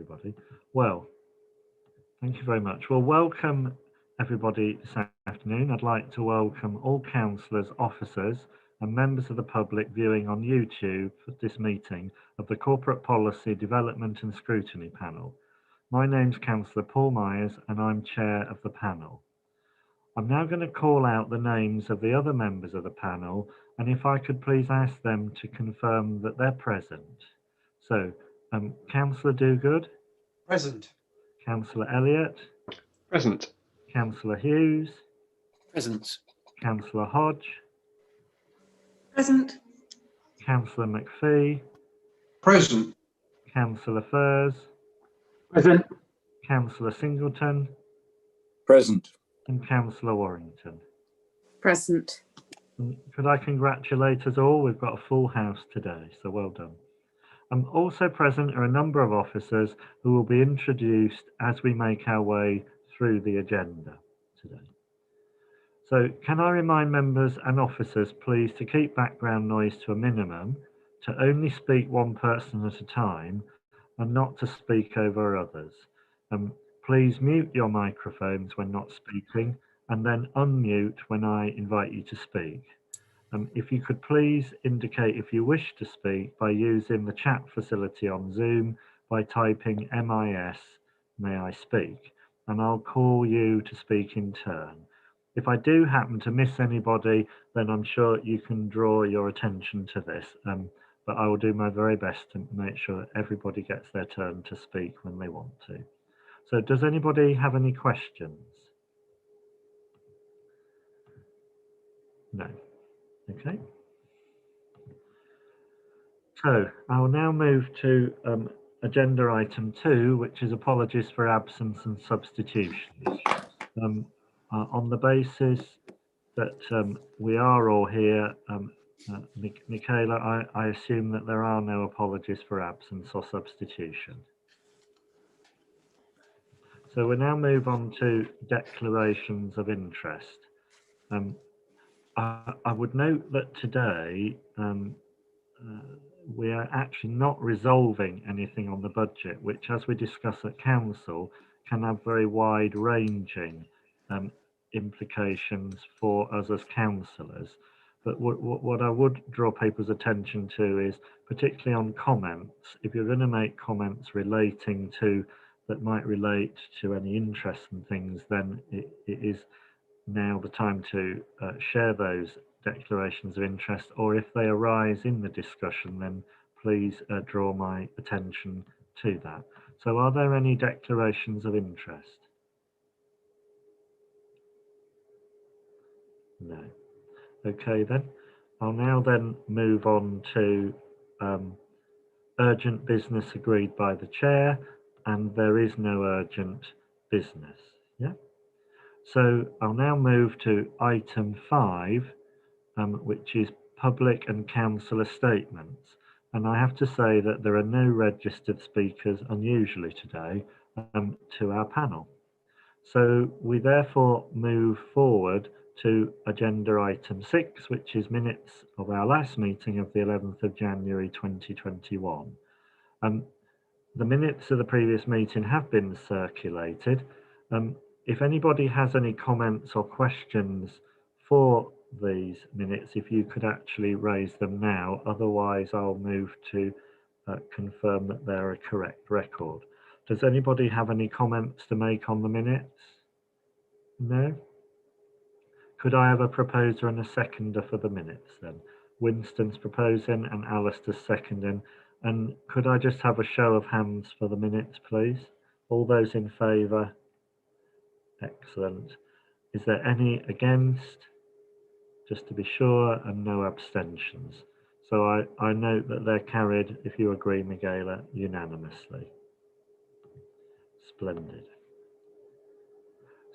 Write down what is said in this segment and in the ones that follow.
everybody. Well, thank you very much. Well, welcome everybody this afternoon. I'd like to welcome all councillors, officers and members of the public viewing on YouTube for this meeting of the Corporate Policy Development and Scrutiny Panel. My name's Councillor Paul Myers and I'm chair of the panel. I'm now going to call out the names of the other members of the panel, and if I could please ask them to confirm that they're present. So, Councillor Dogood. Present. Councillor Elliott. Present. Councillor Hughes. Present. Councillor Hodge. Present. Councillor McPhee. Present. Councillor Furs. Present. Councillor Singleton. Present. And Councillor Warrington. Present. Could I congratulate us all? We've got a full house today, so well done. Also present are a number of officers who will be introduced as we make our way through the agenda today. So can I remind members and officers please to keep background noise to a minimum, to only speak one person at a time and not to speak over others. Please mute your microphones when not speaking and then unmute when I invite you to speak. If you could please indicate if you wish to speak by using the chat facility on Zoom by typing MIS, may I speak, and I'll call you to speak in turn. If I do happen to miss anybody, then I'm sure you can draw your attention to this, but I will do my very best to make sure everybody gets their turn to speak when they want to. So does anybody have any questions? No. Okay. So I'll now move to agenda item 2, which is apologies for absence and substitutions. On the basis that we are all here, Michaela, I assume that there are no apologies for absence or substitution. So we now move on to declarations of interest. I would note that today we are actually not resolving anything on the budget, which, as we discuss at council, can have very wide-ranging implications for us as councillors. But what I would draw people's attention to is, particularly on comments, if you're going to make comments relating to that might relate to any interest and things, then it is now the time to share those declarations of interest, or if they arise in the discussion, then please draw my attention to that. So are there any declarations of interest? No. Okay then. I'll now then move on to urgent business agreed by the chair, and there is no urgent business. Yeah. So I'll now move to item 5, which is public and councillor statements. And I have to say that there are no registered speakers, unusually today, to our panel. So we therefore move forward to agenda item 6, which is minutes of our last meeting of the 11th of January 2021. The minutes of the previous meeting have been circulated. If anybody has any comments or questions for these minutes, if you could actually raise them now, otherwise I'll move to confirm that they're a correct record. Does anybody have any comments to make on the minutes? No? Could I have a proposer and a seconder for the minutes then? Winston's proposing and Alistair's seconding. And could I just have a show of hands for the minutes, please? All those in favour? Excellent. Is there any against? Just to be sure, and no abstentions. So I note that they're carried, if you agree, Michaela, unanimously. Splendid.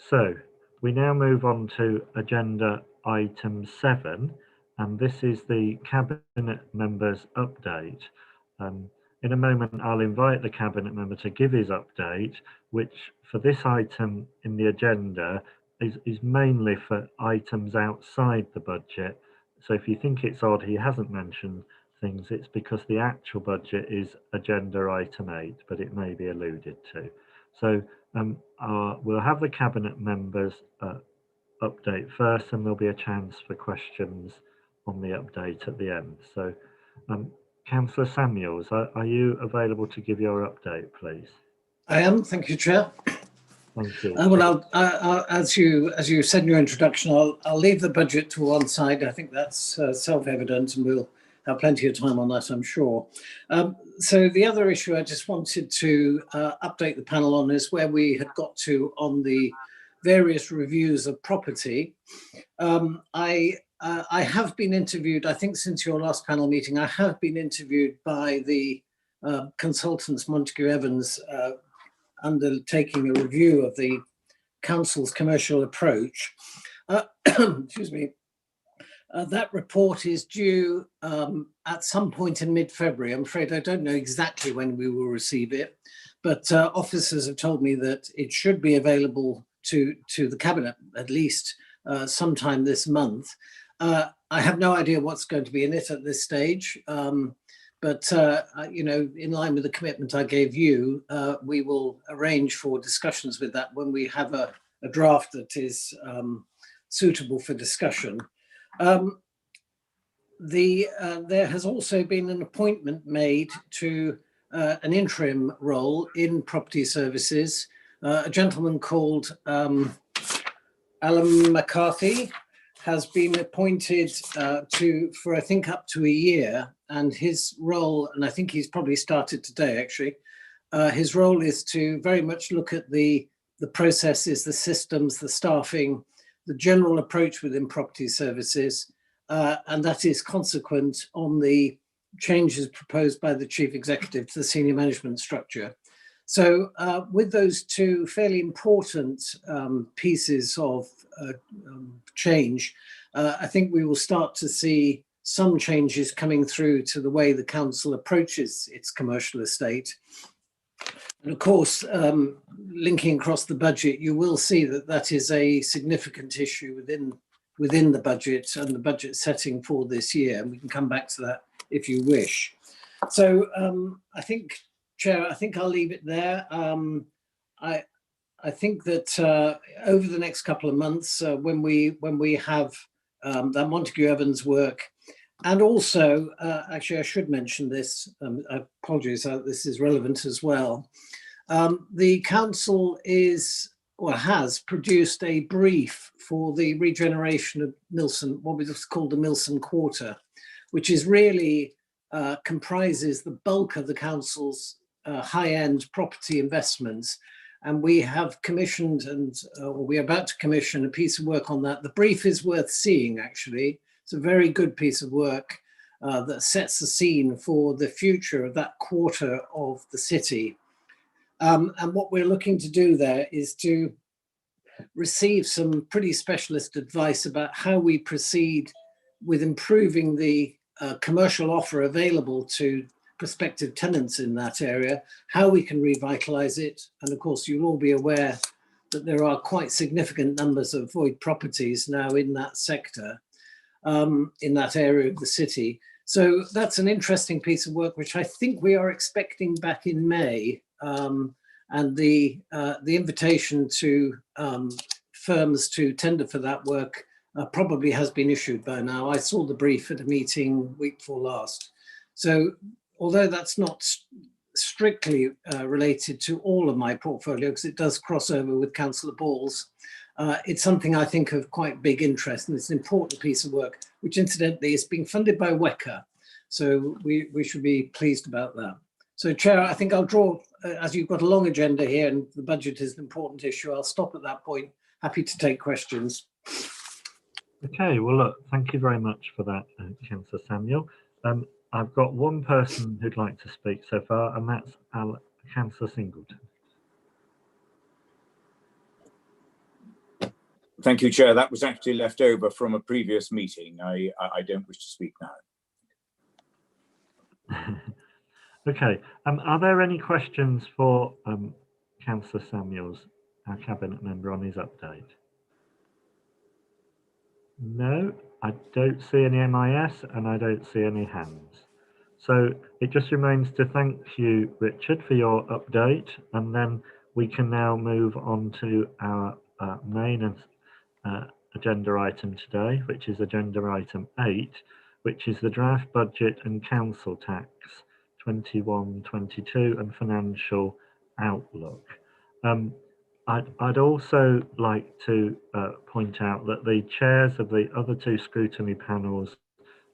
So we now move on to agenda item 7, and this is the Cabinet members update. In a moment, I'll invite the Cabinet member to give his update, which for this item in the agenda is mainly for items outside the budget. So if you think it's odd he hasn't mentioned things, it's because the actual budget is agenda item 8, but it may be alluded to. So we'll have the cabinet members update first, and there'll be a chance for questions on the update at the end. So Councillor Samuels, are you available to give your update, please? I am, thank you, Chair. Thank you. As you said in your introduction, I'll leave the budget to one side. I think that's self-evident, and we'll have plenty of time on that, I'm sure. So the other issue I just wanted to update the panel on is where we had got to on the various reviews of property. I have been interviewed, I think since your last panel meeting, I have been interviewed by the consultants Montague Evans undertaking a review of the council's commercial approach. Excuse me. That report is due at some point in mid-February. I'm afraid I don't know exactly when we will receive it, but officers have told me that it should be available to the cabinet at least sometime this month. I have no idea what's going to be in it at this stage, but you know, in line with the commitment I gave you, we will arrange for discussions with that when we have a draft that is suitable for discussion. There has also been an appointment made to an interim role in property services. A gentleman called Alan McCarthy has been appointed for I think up to a year, and his role, and I think he's probably started today actually, his role is to very much look at the processes, the systems, the staffing, the general approach within property services, and that is consequent on the changes proposed by the chief executive to the senior management structure. So with those two fairly important pieces of change, I think we will start to see some changes coming through to the way the council approaches its commercial estate. And of course, linking across the budget, you will see that that is a significant issue within the budget and the budget setting for this year. And we can come back to that if you wish. So I think, Chair, I think I'll leave it there. I think that over the next couple of months, when we have that Montague Evans work, and also, actually, I should mention this. I apologize, this is relevant as well. The council has produced a brief for the regeneration of Milson, what we just call the Milson Quarter, which is really comprises the bulk of the council's high-end property investments. And we have commissioned or we're about to commission a piece of work on that. The brief is worth seeing, actually. It's a very good piece of work that sets the scene for the future of that quarter of the city. And what we're looking to do there is to receive some pretty specialist advice about how we proceed with improving the commercial offer available to prospective tenants in that area, how we can revitalize it. And of course, you'll all be aware that there are quite significant numbers of void properties now in that sector, in that area of the city. So that's an interesting piece of work, which I think we are expecting back in May. And the invitation to firms to tender for that work probably has been issued by now. I saw the brief at a meeting week before last. So although that's not strictly related to all of my portfolio, because it does cross over with Councillor Ball's, it's something I think of quite big interest, and it's an important piece of work, which incidentally is being funded by WECA. So we should be pleased about that. So Chair, I think I'll draw, as you've got a long agenda here and the budget is an important issue, I'll stop at that point. Happy to take questions. Okay, well, look, thank you very much for that, Councillor Samuel. I've got one person who'd like to speak so far, and that's Councillor Singleton. Thank you, Chair. That was actually left over from a previous meeting. I don't wish to speak now. Okay, are there any questions for Councillor Samuels, our cabinet member, on his update? No, I don't see any MIS and I don't see any hands. So it just remains to thank you, Richard, for your update, and then we can now move on to our main agenda item today, which is agenda item 8, which is the draft budget and council tax 21-22 and financial outlook. I'd also like to point out that the chairs of the other two scrutiny panels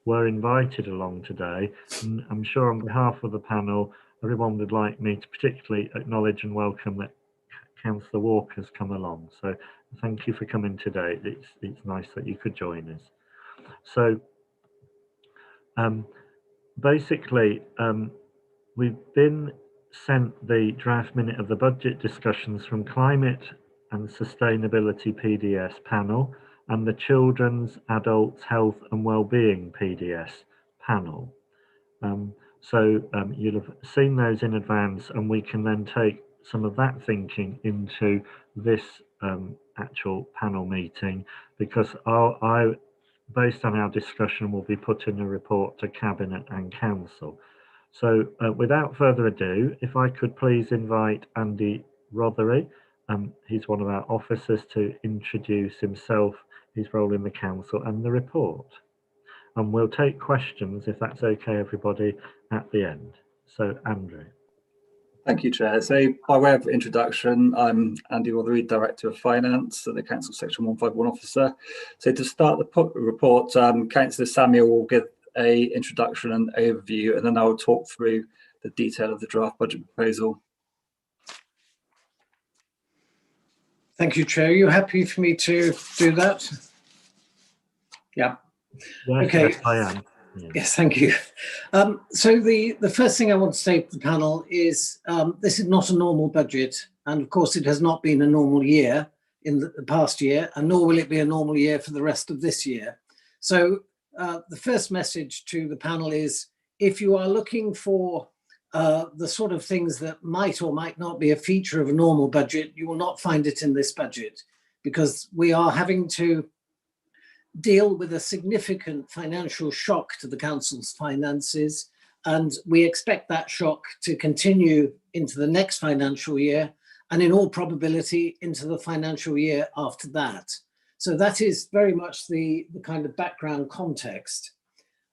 were invited along today, and I'm sure on behalf of the panel, everyone would like me to particularly acknowledge and welcome that Councillor Walker's come along. So thank you for coming today. It's nice that you could join us. So basically, we've been sent the draft minute of the budget discussions from Climate and Sustainability PDS panel and the Children's, Adults, Health and Wellbeing PDS panel. You'll have seen those in advance, and we can then take some of that thinking into this actual panel meeting, because I, based on our discussion, will be putting a report to Cabinet and Council. So without further ado, if I could please invite Andy Rothery, he's one of our officers, to introduce himself, his role in the council and the report. And we'll take questions, if that's okay, everybody, at the end. So Andrew. Thank you, Chair. So by way of introduction, I'm Andy Rothery, Director of Finance at the Council Section 151 Officer. So to start the report, Councillor Samuel will give an introduction and overview, and then I will talk through the detail of the draft budget proposal. Thank you, Chair. Are you happy for me to do that? Yeah. Yes, okay. Yes, I am. Yeah. Yes, thank you. So the first thing I want to say to the panel is this is not a normal budget, and of course it has not been a normal year in the past year, and nor will it be a normal year for the rest of this year. So the first message to the panel is, if you are looking for the sort of things that might or might not be a feature of a normal budget, you will not find it in this budget, because we are having to deal with a significant financial shock to the council's finances, and we expect that shock to continue into the next financial year, and in all probability into the financial year after that. So that is very much the kind of background context.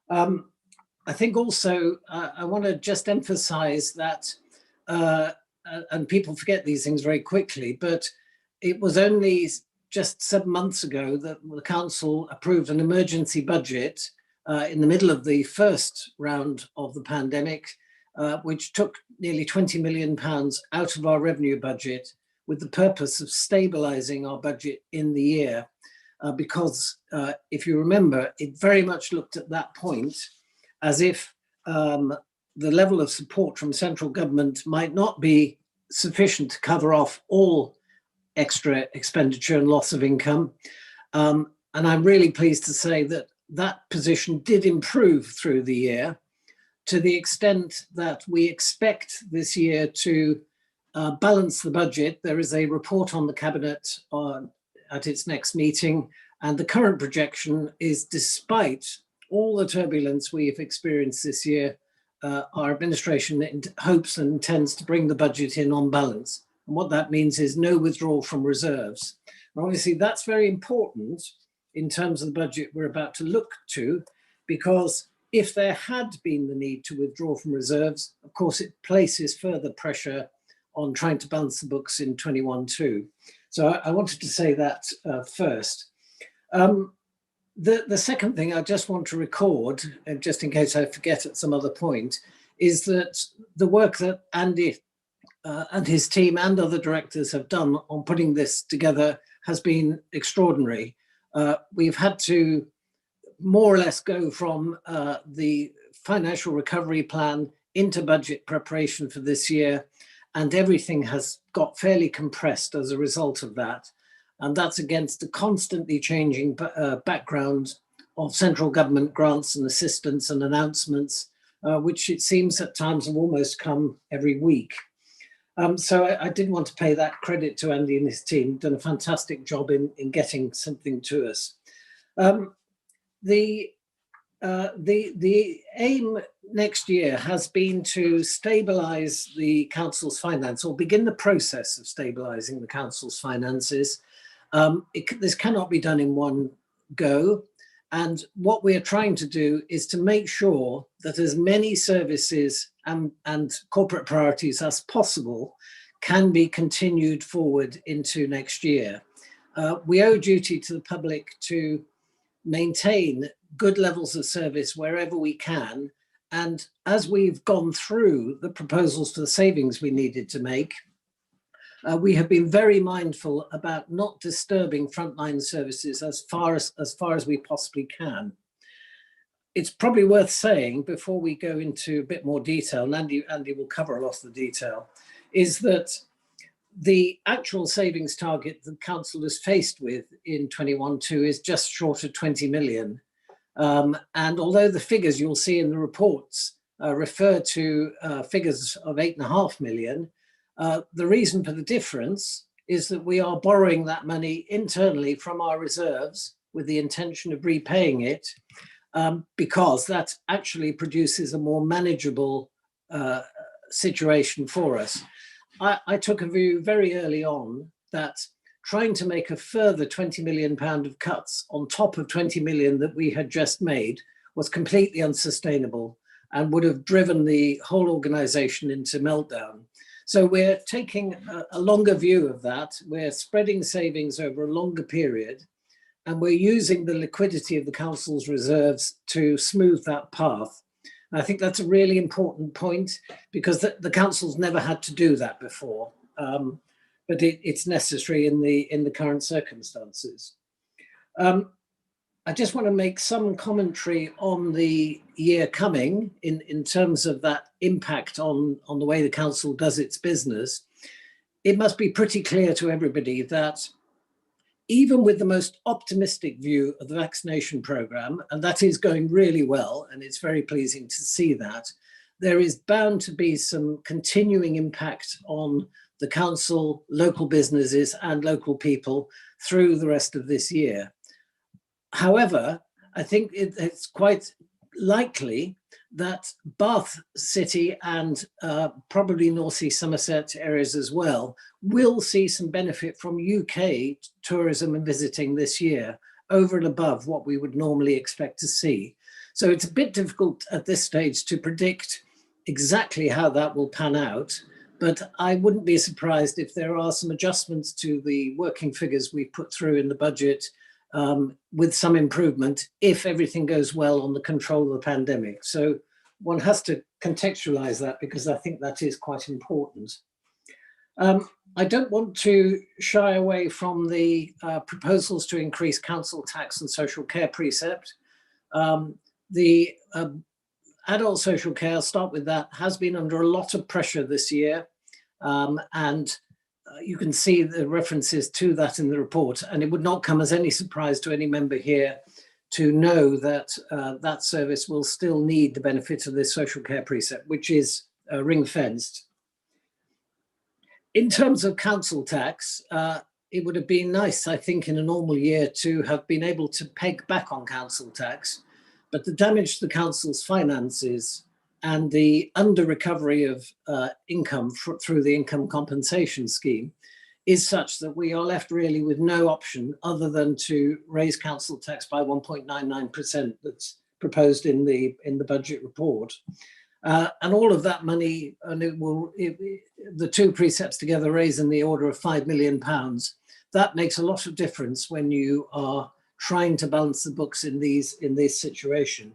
I think also I want to just emphasize that, and people forget these things very quickly, but it was only just 7 months ago that the council approved an emergency budget in the middle of the first round of the pandemic, which took nearly £20 million out of our revenue budget with the purpose of stabilising our budget in the year. Because if you remember, it very much looked at that point as if the level of support from central government might not be sufficient to cover off all extra expenditure and loss of income. And I'm really pleased to say that that position did improve through the year, to the extent that we expect this year to balance the budget. There is a report on the Cabinet at its next meeting, and the current projection is, despite all the turbulence we have experienced this year, our administration hopes and intends to bring the budget in on balance. And what that means is no withdrawal from reserves. And obviously that's very important in terms of the budget we're about to look to, because if there had been the need to withdraw from reserves, of course it places further pressure on trying to balance the books in 21-2. So I wanted to say that first. The second thing I just want to record, and just in case I forget at some other point, is that the work that Andy and his team and other directors have done on putting this together has been extraordinary. We've had to more or less go from the financial recovery plan into budget preparation for this year, and everything has got fairly compressed as a result of that. And that's against a constantly changing background of central government grants and assistance and announcements, which it seems at times have almost come every week. So I did want to pay that credit to Andy and his team, done a fantastic job in getting something to us. The The aim next year has been to stabilise the council's finance, or begin the process of stabilising the council's finances. This cannot be done in one go. And what we are trying to do is to make sure that as many services and corporate priorities as possible can be continued forward into next year. We owe duty to the public to maintain good levels of service wherever we can. And as we've gone through the proposals for the savings we needed to make, we have been very mindful about not disturbing frontline services as far as we possibly can. It's probably worth saying, before we go into a bit more detail, and Andy will cover a lot of the detail, is that the actual savings target the council is faced with in 21-2 is just short of 20 million. And although the figures you'll see in the reports refer to figures of 8.5 million, the reason for the difference is that we are borrowing that money internally from our reserves with the intention of repaying it, because that actually produces a more manageable situation for us. I took a view very early on that trying to make a further £20 million of cuts on top of 20 million that we had just made was completely unsustainable and would have driven the whole organisation into meltdown. So we're taking a longer view of that. We're spreading savings over a longer period, and we're using the liquidity of the council's reserves to smooth that path. And I think that's a really important point, because the council's never had to do that before, but it's necessary in the current circumstances. I just want to make some commentary on the year coming in terms of that impact on the way the council does its business. It must be pretty clear to everybody that even with the most optimistic view of the vaccination programme, and that is going really well, and it's very pleasing to see that, there is bound to be some continuing impact on the council, local businesses and local people through the rest of this year. However, I think it's quite likely that Bath City and probably North East Somerset areas as well will see some benefit from UK tourism and visiting this year, over and above what we would normally expect to see. So it's a bit difficult at this stage to predict exactly how that will pan out, but I wouldn't be surprised if there are some adjustments to the working figures we put through in the budget, with some improvement if everything goes well on the control of the pandemic. So one has to contextualize that, because I think that is quite important. I don't want to shy away from the proposals to increase council tax and social care precept. The adult social care, I'll start with that, has been under a lot of pressure this year, and you can see the references to that in the report, and it would not come as any surprise to any member here to know that that service will still need the benefit of this social care precept, which is ring-fenced. In terms of council tax, it would have been nice, I think, in a normal year to have been able to peg back on council tax, but the damage to the council's finances and the under-recovery of income through the income compensation scheme is such that we are left really with no option other than to raise council tax by 1.99% that's proposed in the budget report. And all of that money, and the two precepts together raise in the order of £5 million. That makes a lot of difference when you are trying to balance the books in this situation.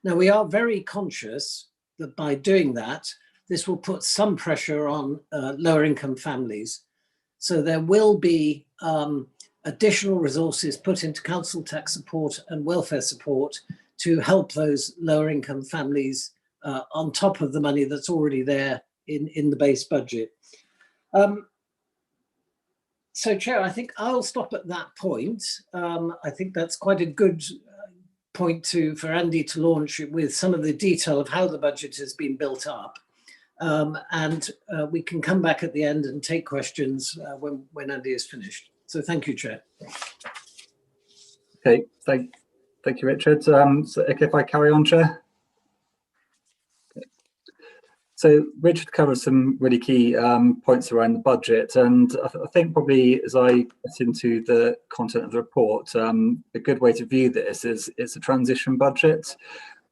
Now, we are very conscious that by doing that, this will put some pressure on lower income families. So there will be additional resources put into council tax support and welfare support to help those lower income families on top of the money that's already there in the base budget. So, Chair, I think I'll stop at that point. I think that's quite a good point for Andy to launch with some of the detail of how the budget has been built up. And we can come back at the end and take questions when Andy is finished. So thank you, Chair. Okay, thank Thank you, Richard. So okay, if I carry on, Chair. So Richard covered some really key points around the budget, and I think probably as I get into the content of the report, a good way to view this is it's a transition budget.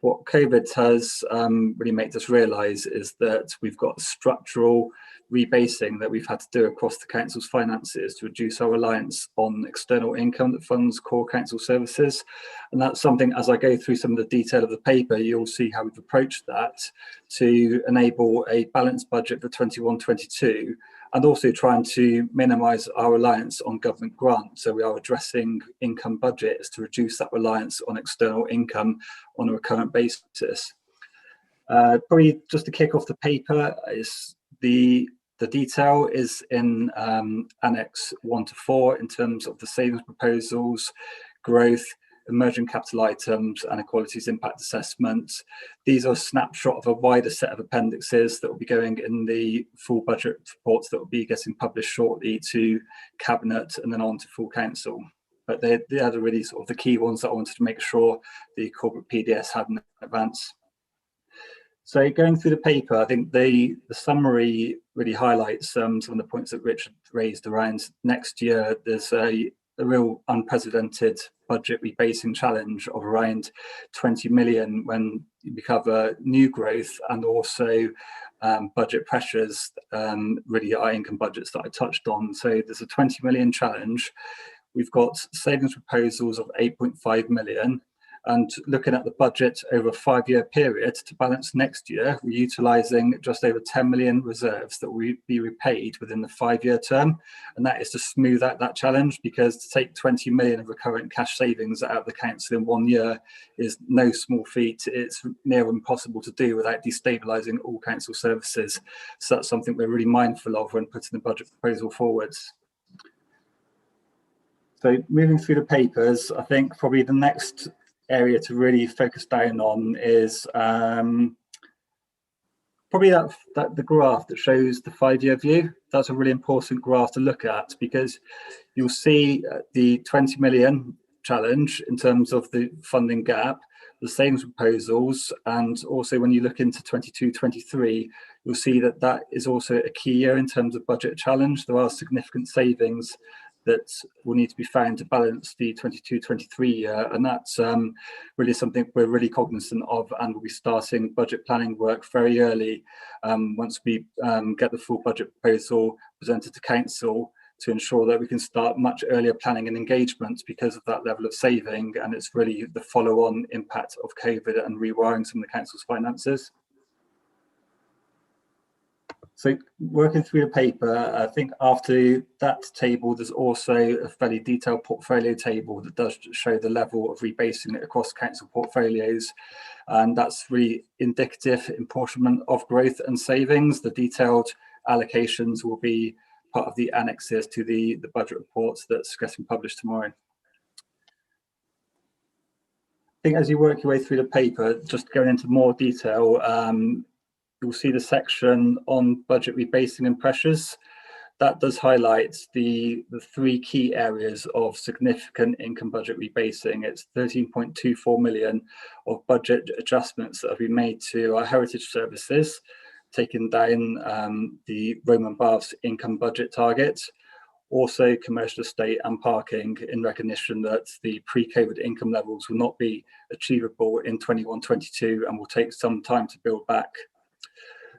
What COVID has really made us realise is that we've got structural rebasing that we've had to do across the council's finances to reduce our reliance on external income that funds core council services. And that's something, as I go through some of the detail of the paper, you'll see how we've approached that to enable a balanced budget for 21-22, and also trying to minimise our reliance on government grants. So we are addressing income budgets to reduce that reliance on external income on a recurrent basis. Probably just to kick off the paper is the detail is in Annex 1 to 4 in terms of the savings proposals, growth, emerging capital items, and inequalities impact assessments. These are a snapshot of a wider set of appendixes that will be going in the full budget reports that will be getting published shortly to Cabinet and then on to full council. But they are the really sort of the key ones that I wanted to make sure the corporate PDS had in advance. So going through the paper, I think the summary really highlights some of the points that Richard raised around next year. There's a real unprecedented budget rebasing challenge of around 20 million when we cover new growth and also budget pressures, really high income budgets that I touched on. So there's a 20 million challenge. We've got savings proposals of 8.5 million. And looking at the budget over a 5-year period to balance next year, we're utilising just over 10 million reserves that will be repaid within the 5-year term. And that is to smooth out that challenge, because to take 20 million of recurrent cash savings out of the council in 1 year is no small feat. It's near impossible to do without destabilising all council services. So that's something we're really mindful of when putting the budget proposal forwards. So moving through the papers, I think probably the next area to really focus down on is probably the graph that shows the 5-year view. That's a really important graph to look at, because you'll see the 20 million challenge in terms of the funding gap, the savings proposals, and also when you look into 22-23, you'll see that that is also a key year in terms of budget challenge. There are significant savings that will need to be found to balance the 22-23 year, and that's really something we're really cognizant of, and we'll be starting budget planning work very early once we get the full budget proposal presented to council, to ensure that we can start much earlier planning and engagement because of that level of saving, and it's really the follow-on impact of COVID and rewiring some of the council's finances. So working through the paper, I think after that table, there's also a fairly detailed portfolio table that does show the level of rebasing across council portfolios. And that's really indicative apportionment of growth and savings. The detailed allocations will be part of the annexes to the budget reports that's getting published tomorrow. I think as you work your way through the paper, just going into more detail, you'll see the section on budget rebasing and pressures. That does highlight the 3 key areas of significant income budget rebasing. It's 13.24 million of budget adjustments that have been made to our heritage services, taking down the Roman Baths income budget target. Also commercial estate and parking, in recognition that the pre-COVID income levels will not be achievable in 21-22 and will take some time to build back.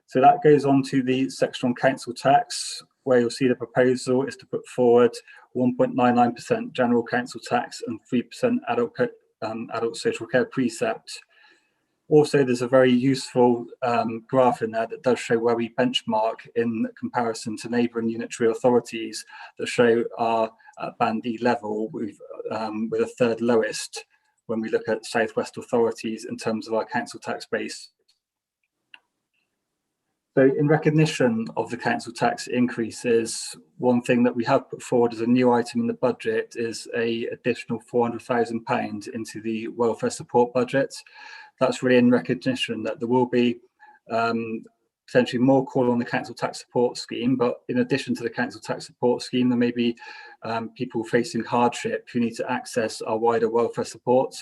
So that goes on to the section on council tax, where you'll see the proposal is to put forward 1.99% general council tax and 3% adult social care precept. Also, there's a very useful graph in there that does show where we benchmark in comparison to neighbouring unitary authorities that show our Band D level with a 3rd lowest when we look at South West authorities in terms of our council tax base. So in recognition of the council tax increases, one thing that we have put forward as a new item in the budget is an additional £400,000 into the welfare support budget. That's really in recognition that there will be potentially more call on the council tax support scheme, but in addition to the council tax support scheme, there may be people facing hardship who need to access our wider welfare support.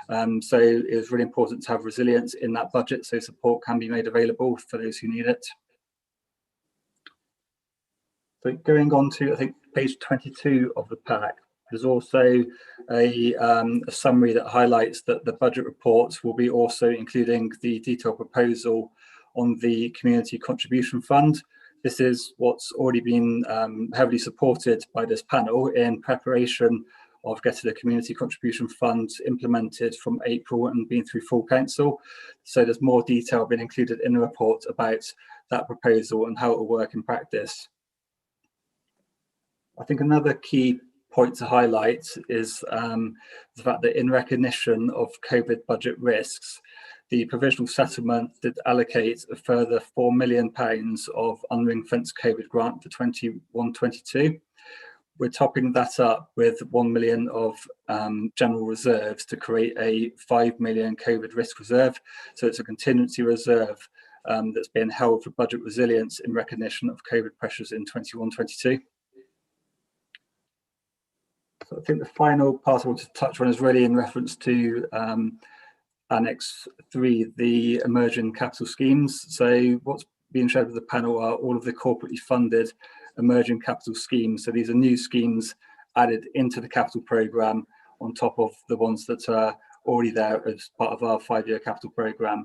So it was really important to have resilience in that budget so support can be made available for those who need it. So going on to, I think, page 22 of the pack, there's also a summary that highlights that the budget reports will be also including the detailed proposal on the Community Contribution Fund. This is what's already been heavily supported by this panel in preparation of getting the Community Contribution Fund implemented from April and being through full council. So there's more detail been included in the report about that proposal and how it will work in practice. I think another key point to highlight is the fact that in recognition of COVID budget risks, the provisional settlement did allocate a further £4 million of unring-fenced COVID grant for 21-22. We're topping that up with 1 million of general reserves to create a 5 million COVID risk reserve. So it's a contingency reserve that's been held for budget resilience in recognition of COVID pressures in 21-22. So I think the final part I want to touch on is really in reference to Annex 3, the emerging capital schemes. So what's being shared with the panel are all of the corporately funded emerging capital schemes. So these are new schemes added into the capital programme on top of the ones that are already there as part of our 5-year capital programme.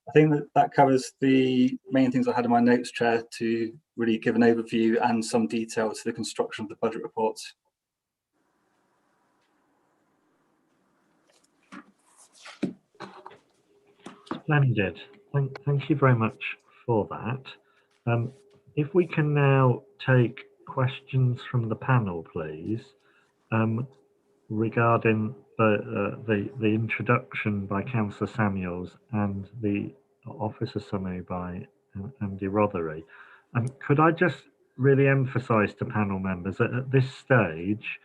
I think that covers the main things I had in my notes, Chair, to really give an overview and some detail to the construction of the budget reports. Splendid. Thank you very much for that. If we can now take questions from the panel, please, regarding the introduction by Councillor Samuels and the officer summary by Andy Rothery. Could I just really emphasise to panel members that at this stage,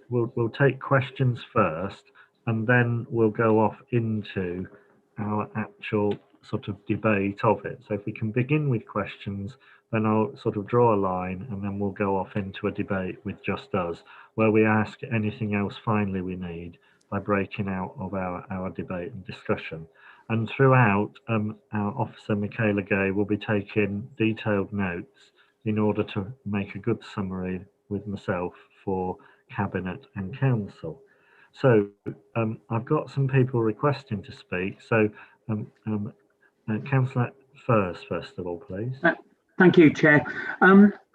we'll take questions first, and then we'll go off into our actual sort of debate of it. So if we can begin with questions, then I'll sort of draw a line and then we'll go off into a debate with just us, where we ask anything else finally we need by breaking out of our debate and discussion. And throughout, our officer Michaela Gay will be taking detailed notes in order to make a good summary with myself for Cabinet and Council. So I've got some people requesting to speak. So Councillor first of all, please. Thank you, Chair.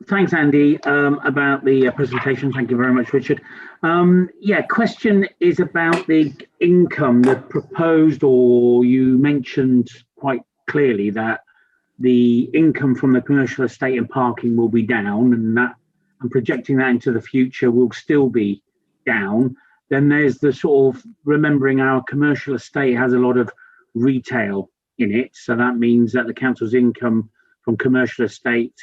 Thanks, Andy, about the presentation. Thank you very much, Richard. Yeah, question is about the income, the proposed, or you mentioned quite clearly that the income from the commercial estate and parking will be down, and that and projecting that into the future will still be down. Then there's the sort of remembering our commercial estate has a lot of retail in it. So that means that the council's income from commercial estate,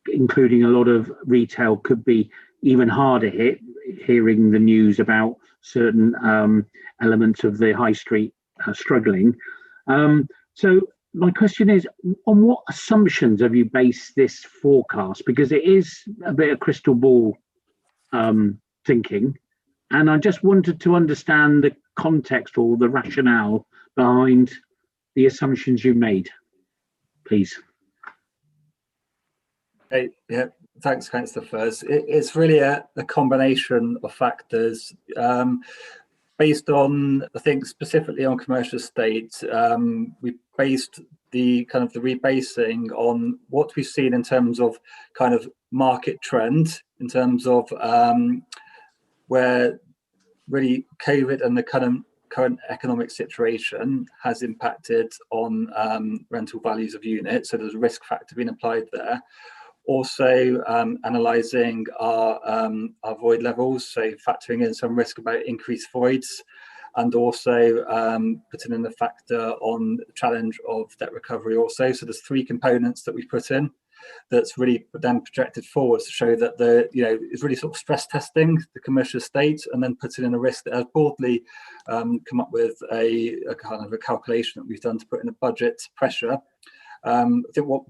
including a lot of retail, could be even harder hit, hearing the news about certain elements of the high street struggling. So my question is, on what assumptions have you based this forecast? Because it is a bit of crystal ball thinking. And I just wanted to understand the context or the rationale behind the assumptions you made, please. Okay, yeah, thanks, Councillor Furs. It's really a combination of factors based on, I think, specifically on commercial estate. We based the rebasing on what we've seen in terms of kind of market trend, in terms of where really COVID and the current economic situation has impacted on rental values of units. So there's a risk factor being applied there. Also analysing our void levels, so factoring in some risk about increased voids, and also putting in the factor on the challenge of debt recovery also. So there's 3 components that we put in that's really then projected forward to show that it's really sort of stress testing the commercial estate and then putting in a risk that has broadly come up with a kind of a calculation that we've done to put in a budget pressure. I think what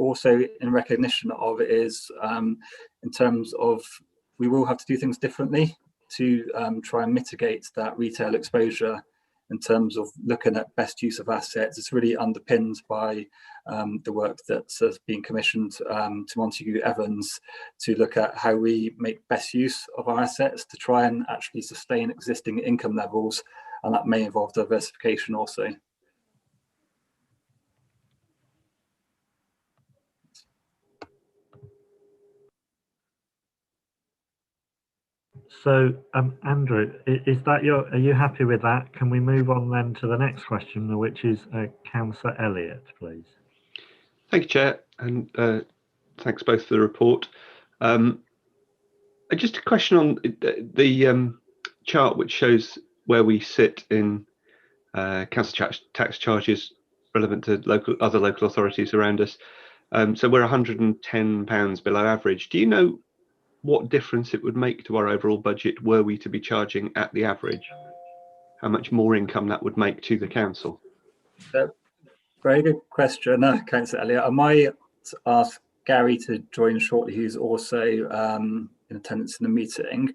also in recognition of is in terms of we will have to do things differently to try and mitigate that retail exposure in terms of looking at best use of assets. It's really underpinned by the work that has been commissioned to Montague Evans to look at how we make best use of our assets to try and actually sustain existing income levels, and that may involve diversification also. So, Andrew, is that are you happy with that? Can we move on then to the next question, which is Councillor Elliott, please? Thank you, Chair, and thanks both for the report. Just a question on the chart which shows where we sit in council tax charges relevant to other local authorities around us. So we're £110 below average. Do you know what difference it would make to our overall budget were we to be charging at the average? How much more income that would make to the council? Very good question, Councillor Elliott. I might ask Gary to join shortly, who's also in attendance in the meeting.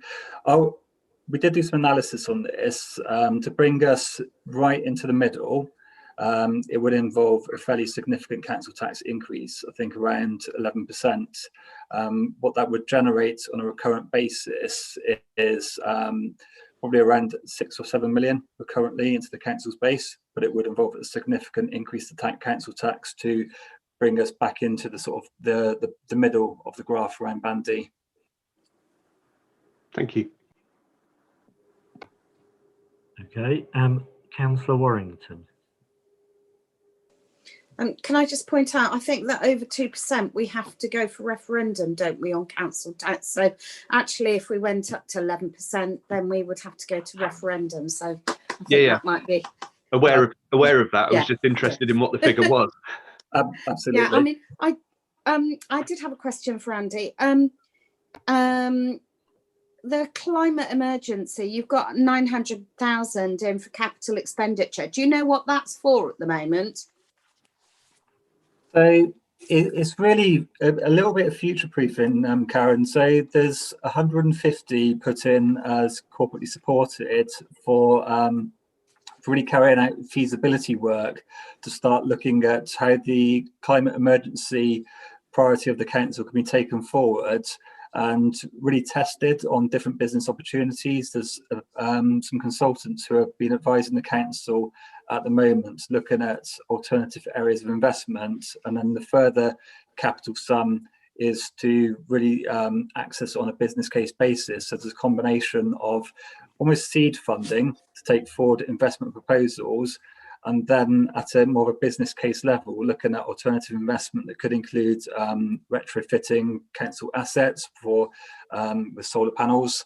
We did do some analysis on this to bring us right into the middle. It would involve a fairly significant council tax increase, I think around 11%. What that would generate on a recurrent basis is probably around 6 or 7 million recurrently into the council's base, but it would involve a significant increase to council tax to bring us back into the sort of the middle of the graph around Band D. Thank you. Okay, Councillor Warrington. Can I just point out, I think that over 2%, we have to go for referendum, don't we, on council tax? So actually, if we went up to 11%, then we would have to go to referendum. So I think that might be aware of that. I Yeah. was just interested in what the figure was. Absolutely. Yeah, I mean, I did have a question for Andy. The climate emergency, you've got 900,000 in for capital expenditure. Do you know what that's for at the moment? So it's really a little bit of future proofing, Karen. So there's 150 put in as corporately supported for really carrying out feasibility work to start looking at how the climate emergency priority of the council can be taken forward and really tested on different business opportunities. There's some consultants who have been advising the council at the moment, looking at alternative areas of investment, and then the further capital sum is to really access on a business case basis. So there's a combination of almost seed funding to take forward investment proposals, and then at a more of a business case level, looking at alternative investment that could include retrofitting council assets for with solar panels,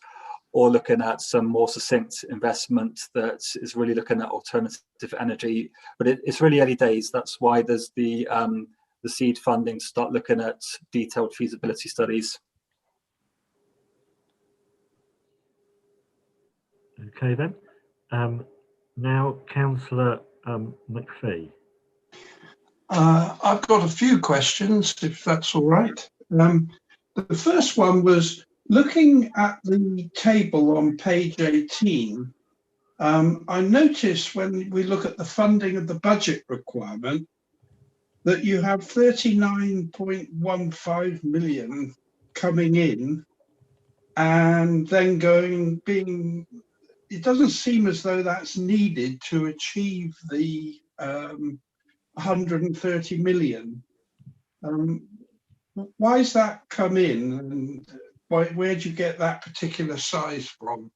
or looking at some more succinct investment that is really looking at alternative energy. But it's really early days. That's why there's the seed funding to start looking at detailed feasibility studies. Okay then. Now, Councillor McPhee. I've got a few questions, if that's all right. The first one was looking at the table on page 18. I noticed when we look at the funding of the budget requirement that you have 39.15 million coming in and then it doesn't seem as though that's needed to achieve the 130 million. Why's that come in, and where'd you get that particular size from?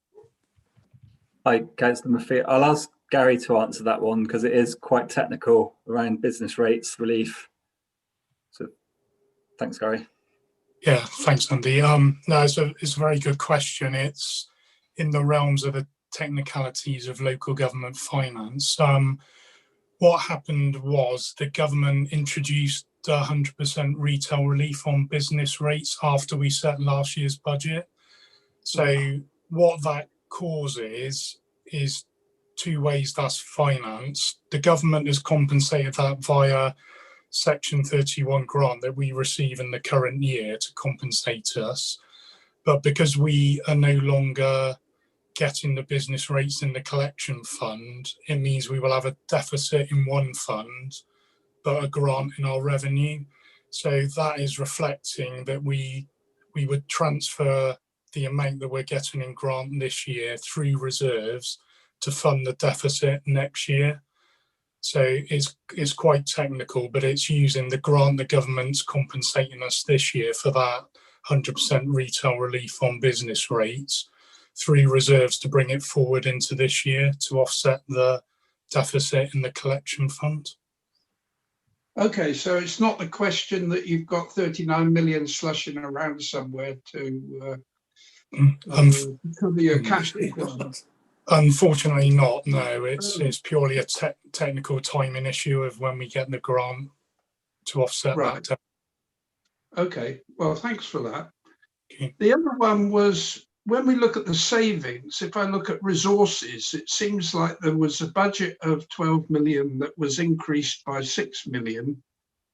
Hi, Councillor McPhee. I'll ask Gary to answer that one because it is quite technical around business rates relief. So thanks, Gary. Yeah, thanks, Andy. No, it's a very good question. It's in the realms of the technicalities of local government finance. What happened was the government introduced 100% retail relief on business rates after we set last year's budget. So what that causes is two ways that's financed. The government has compensated that via Section 31 grant that we receive in the current year to compensate us. But because we are no longer getting the business rates in the collection fund, it means we will have a deficit in one fund, but a grant in our revenue. So that is reflecting that we would transfer the amount that we're getting in grant this year through reserves to fund the deficit next year. So it's quite technical, but it's using the grant the government's compensating us this year for that 100% retail relief on business rates through reserves to bring it forward into this year to offset the deficit in the collection fund. Okay, so it's not the question that you've got 39 million slushing around somewhere to cover your cash requirements. Unfortunately not, no. It's purely a technical timing issue of when we get the grant to offset that. Okay, well, thanks for that. Okay. The other one was, when we look at the savings, if I look at resources, it seems like there was a budget of 12 million that was increased by 6 million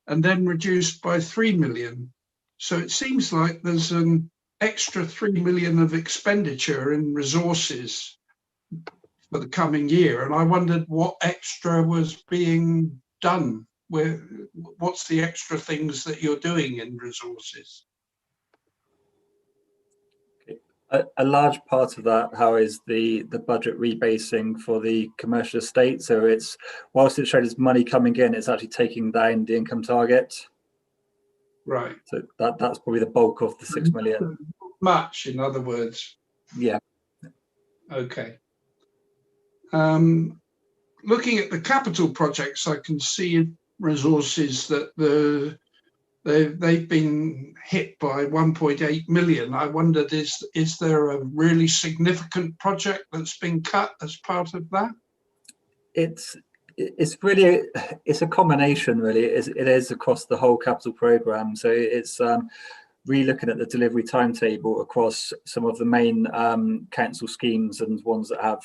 and then reduced by 3 million. So it seems like there's an extra 3 million of expenditure in resources for the coming year. And I wondered what extra was being done. What's the extra things that you're doing in resources? A large part of that, how is the budget rebasing for the commercial estate. So it's, whilst it shows money coming in, it's actually taking down the income target. Right. So that's probably the bulk of the 6 million. Much, in other words. Yeah. Okay. Looking at the capital projects, I can see resources that they've been hit by 1.8 million. I wondered, is there a really significant project that's been cut as part of that? It's a combination, really. It is across the whole capital programme. So it's re-looking at the delivery timetable across some of the main council schemes and ones that have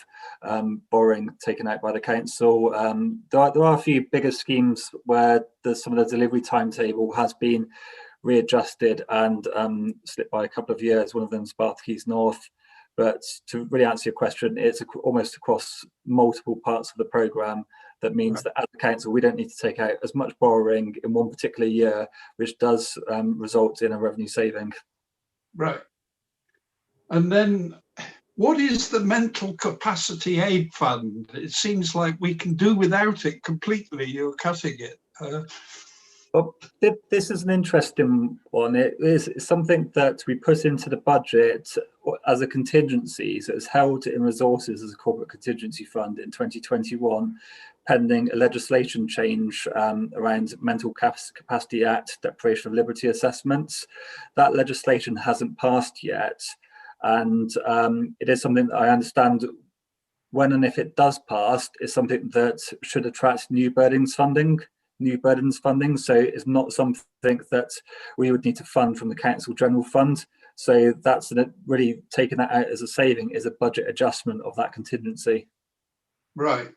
borrowing taken out by the council. There are a few bigger schemes where some of the delivery timetable has been readjusted and slipped by a couple of years. One of them is Bartkeys North. But to really answer your question, it's almost across multiple parts of the programme. That means that as a council, we don't need to take out as much borrowing in one particular year, which does result in a revenue saving. Right. And then what is the mental capacity aid fund? It seems like we can do without it completely. You're cutting it. Well, this is an interesting one. It is something that we put into the budget as a contingency. So it's held in resources as a corporate contingency fund in 2021, pending a legislation change around Mental Capacity Act, deprivation of liberty assessments. That legislation hasn't passed yet. And it is something that I understand, when and if it does pass, is something that should attract new burdens funding. So it's not something that we would need to fund from the council general fund. So that's really taking that out as a saving is a budget adjustment of that contingency. Right.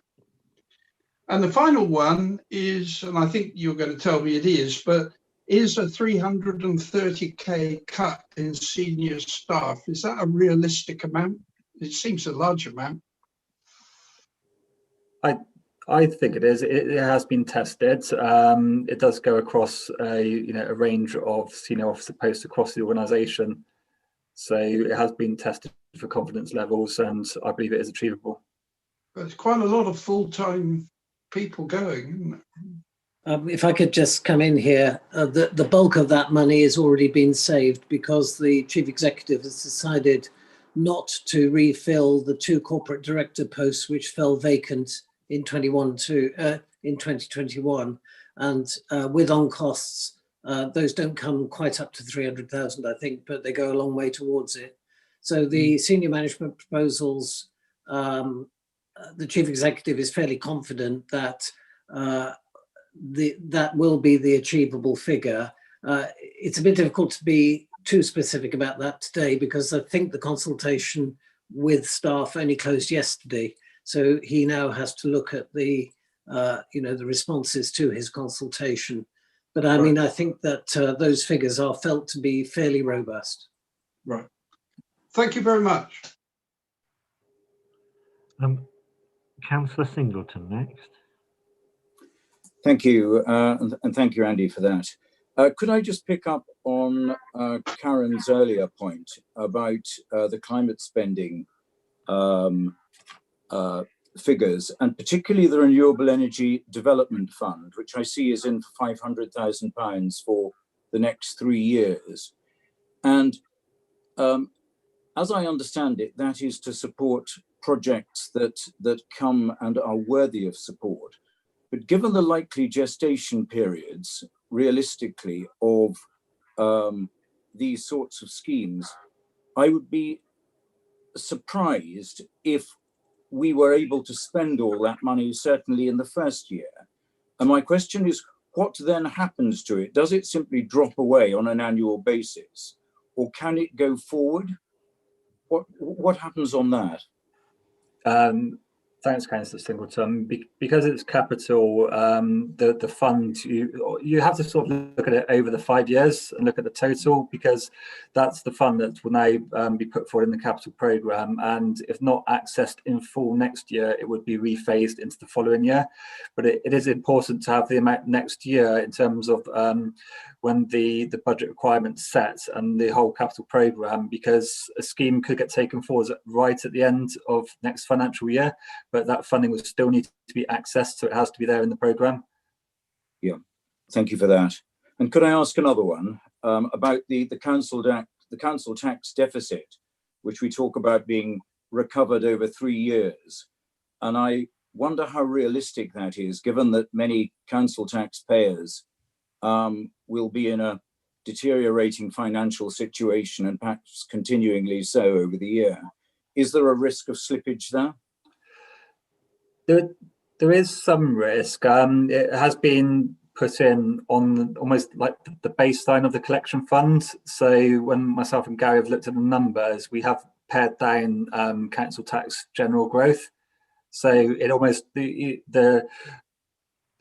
And the final one is, and I think you're going to tell me it is, but is a 330k cut in senior staff, is that a realistic amount? It seems a large amount. I think it is. It has been tested. It does go across a range of senior officer posts across the organisation. So it has been tested for confidence levels, and I believe it is achievable. There's quite a lot of full-time people going, isn't it? If I could just come in here, the bulk of that money has already been saved because the chief executive has decided not to refill the 2 corporate director posts which fell vacant in 2021, and with on costs, those don't come quite up to 300,000, I think, but they go a long way towards it. So the senior management proposals, the chief executive is fairly confident that that will be the achievable figure. It's a bit difficult to be too specific about that today because I think the consultation with staff only closed yesterday. So he now has to look at the, the responses to his consultation. But I mean, I think that those figures are felt to be fairly robust. Right. Thank you very much. Councillor Singleton next. Thank you, and thank you, Andy, for that. Could I just pick up on Karen's earlier point about the climate spending figures, and particularly the Renewable Energy Development Fund, which I see is in for £500,000 for the next 3 years. And as I understand it, that is to support projects that come and are worthy of support. But given the likely gestation periods, realistically, of these sorts of schemes, I would be surprised if we were able to spend all that money, certainly in the first year. And my question is, what then happens to it? Does it simply drop away on an annual basis? Or can it go forward? What happens on that? Thanks, Councillor Singleton. Because it's capital, the fund, you have to sort of look at it over the 5 years and look at the total, because that's the fund that will now be put forward in the capital programme. And if not accessed in full next year, it would be rephased into the following year. But it is important to have the amount next year in terms of when the budget requirements set and the whole capital programme, because a scheme could get taken forward right at the end of next financial year, but that funding will still need to be accessed, so it has to be there in the programme. Yeah, thank you for that. And could I ask another one about the council tax deficit, which we talk about being recovered over 3 years? And I wonder how realistic that is, given that many council taxpayers will be in a deteriorating financial situation, and perhaps continuingly so over the year. Is there a risk of slippage there? There is some risk. It has been put in on almost like the baseline of the collection fund. So when myself and Gary have looked at the numbers, we have pared down council tax general growth. So it almost the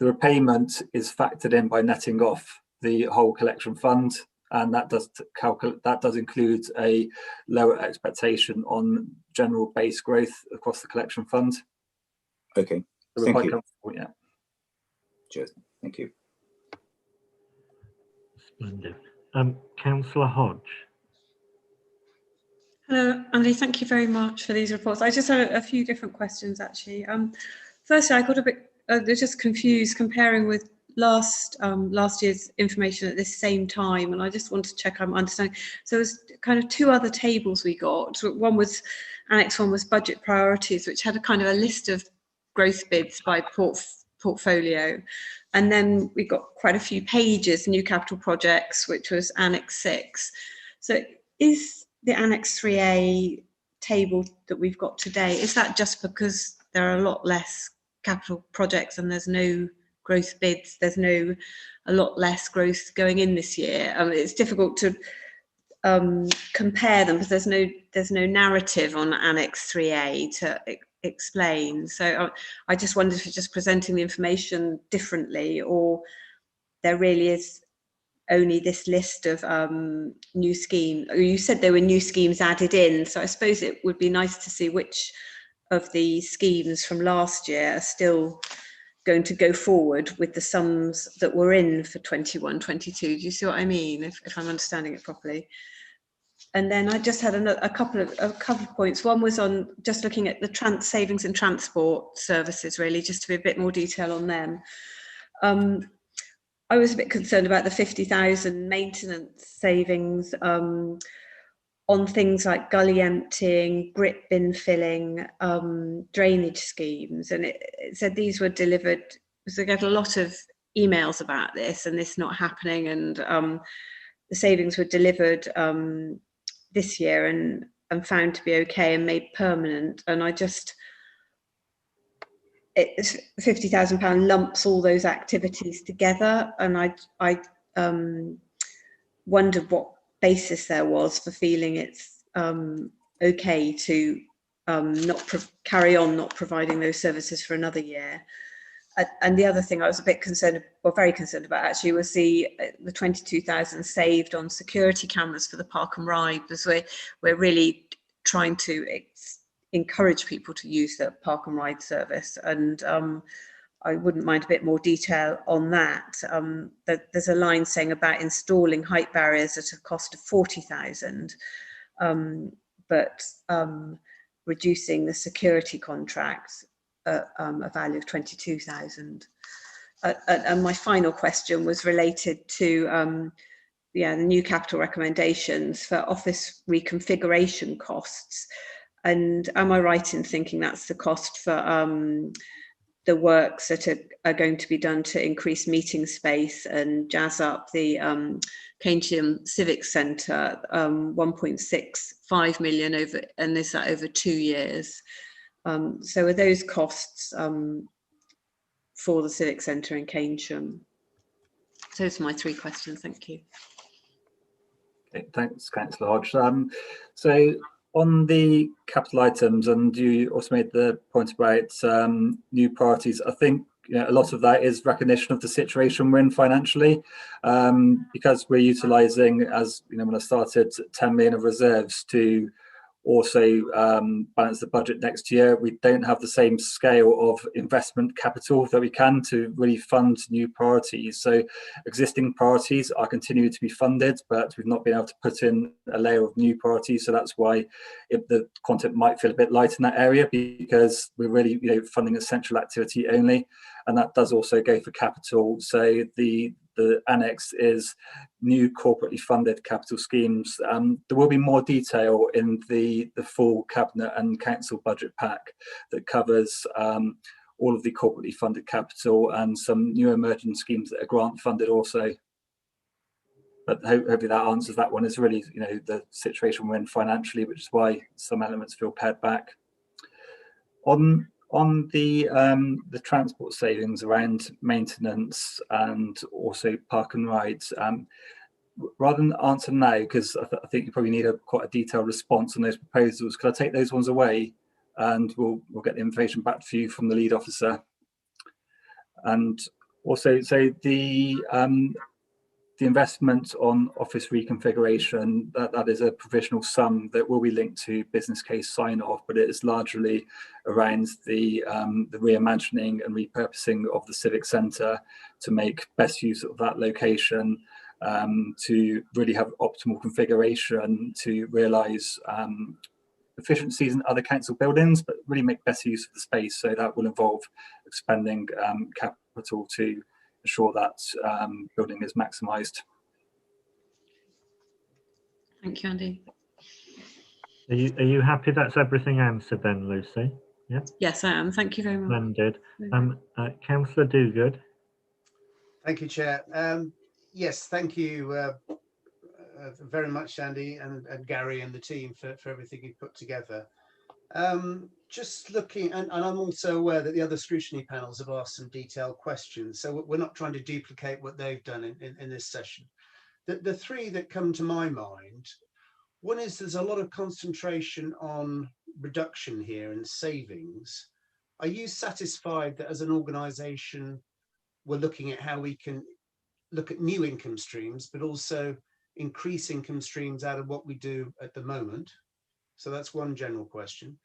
repayment is factored in by netting off the whole collection fund, and that does include a lower expectation on general base growth across the collection fund. Okay, so thank you. Yeah. Cheers. Thank you. Splendid. Councillor Hodge. Hello, Andy. Thank you very much for these reports. I just had a few different questions, actually. Firstly, I got a bit just confused comparing with last year's information at this same time, and I just want to check I'm understanding. So there's kind of 2 other tables we got. One was Annex 1 was budget priorities, which had a kind of a list of growth bids by portfolio, and then we got quite a few pages, new capital projects, which was Annex 6. So is the Annex 3A table that we've got today, is that just because there are a lot less capital projects and there's no growth bids, there's a lot less growth going in this year? It's difficult to compare them because there's no narrative on Annex 3A to explain. So I just wondered if you're just presenting the information differently, or there really is only this list of new schemes. You said there were new schemes added in, so I suppose it would be nice to see which of the schemes from last year are still going to go forward with the sums that were in for 21-22. Do you see what I mean, if I'm understanding it properly? And then I just had a couple of points. One was on just looking at the savings and transport services, really, just to be a bit more detail on them. I was a bit concerned about the 50,000 maintenance savings on things like gully emptying, grit bin filling, drainage schemes. And it said these were delivered, because I get a lot of emails about this and this not happening, and the savings were delivered this year and found to be okay and made permanent. And it's £50,000 lumps all those activities together, and I wondered what basis there was for feeling it's okay to not carry on not providing those services for another year. and the other thing I was a bit concerned, or very concerned about actually, was the 22,000 saved on security cameras for the park and ride, because we're really trying to encourage people to use the park and ride service. And I wouldn't mind a bit more detail on that. There's a line saying about installing height barriers at a cost of 40,000, but reducing the security contracts at a value of 22,000. And my final question was related to the new capital recommendations for office reconfiguration costs. And am I right in thinking that's the cost for the works that are going to be done to increase meeting space and jazz up the Keynsham Civic Centre, 1.65 million over, and is that over 2 years? So are those costs for the Civic Centre in Keynsham? So those are my 3 questions, thank you. Okay, thanks, Councillor Hodge. So on the capital items, and you also made the point about new priorities, I think a lot of that is recognition of the situation we're in financially, because we're utilising, as when I started, 10 million of reserves to also balance the budget next year. We don't have the same scale of investment capital that we can to really fund new priorities. So existing priorities are continuing to be funded, but we've not been able to put in a layer of new priorities. So that's why the content might feel a bit light in that area, because we're really funding essential activity only. And that does also go for capital. So the annex is new corporately funded capital schemes. There will be more detail in the full Cabinet and Council budget pack that covers all of the corporately funded capital and some new emerging schemes that are grant funded also. But hopefully that answers that one. It's really the situation we're in financially, which is why some elements feel pared back. On the transport savings around maintenance and also park and rides, rather than answer now, because I think you probably need quite a detailed response on those proposals, could I take those ones away and we'll get the information back for you from the lead officer? And also, so the investment on office reconfiguration, that is a provisional sum that will be linked to business case sign-off, but it is largely around the reimagining and repurposing of the civic centre to make best use of that location, to really have optimal configuration, to realise efficiencies in other council buildings, but really make better use of the space. So that will involve expending capital to ensure that building is maximised. Thank you, Andy. Are you happy that's everything answered then, Lucy? Yeah. Yes, I am. Thank you very much. Splendid. Councillor Dogood. Thank you, Chair. Yes, thank you very much, Andy and Gary and the team for everything you've put together. Just looking, and I'm also aware that the other scrutiny panels have asked some detailed questions, so we're not trying to duplicate what they've done in this session. The 3 that come to my mind, one is there's a lot of concentration on reduction here and savings. Are you satisfied that as an organisation we're looking at how we can look at new income streams, but also increase income streams out of what we do at the moment? So that's one general question.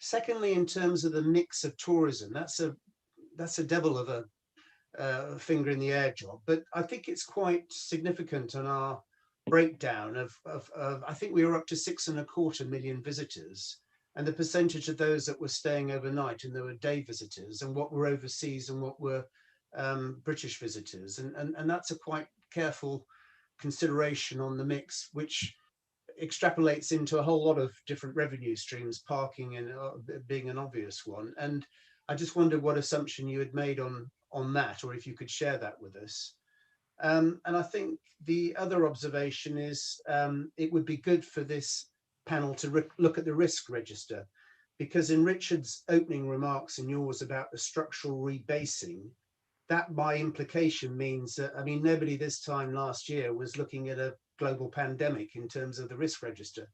Secondly, in terms of the mix of tourism, that's a devil of a finger in the air job, but I think it's quite significant on our breakdown of I think we were up to 6.25 million visitors, and the percentage of those that were staying overnight and there were day visitors, and what were overseas and what were British visitors, and that's a quite careful consideration on the mix, which extrapolates into a whole lot of different revenue streams, parking and being an obvious one. And I just wondered what assumption you had made on that, or if you could share that with us. And I think the other observation is it would be good for this panel to look at the risk register, because in Richard's opening remarks and yours about the structural rebasing, that by implication means that, I mean, nobody this time last year was looking at a global pandemic in terms of the risk register.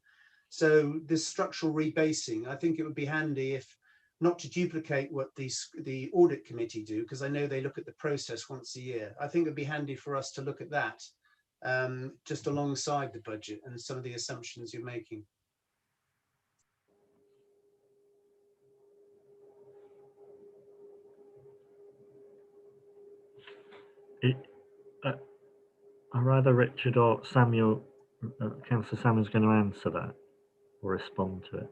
So this structural rebasing, I think it would be handy if not to duplicate what the audit committee do, because I know they look at the process once a year. I think it'd be handy for us to look at that just alongside the budget and some of the assumptions you're making. Either Richard or Samuel, Councillor Samuel's going to answer that or respond to it.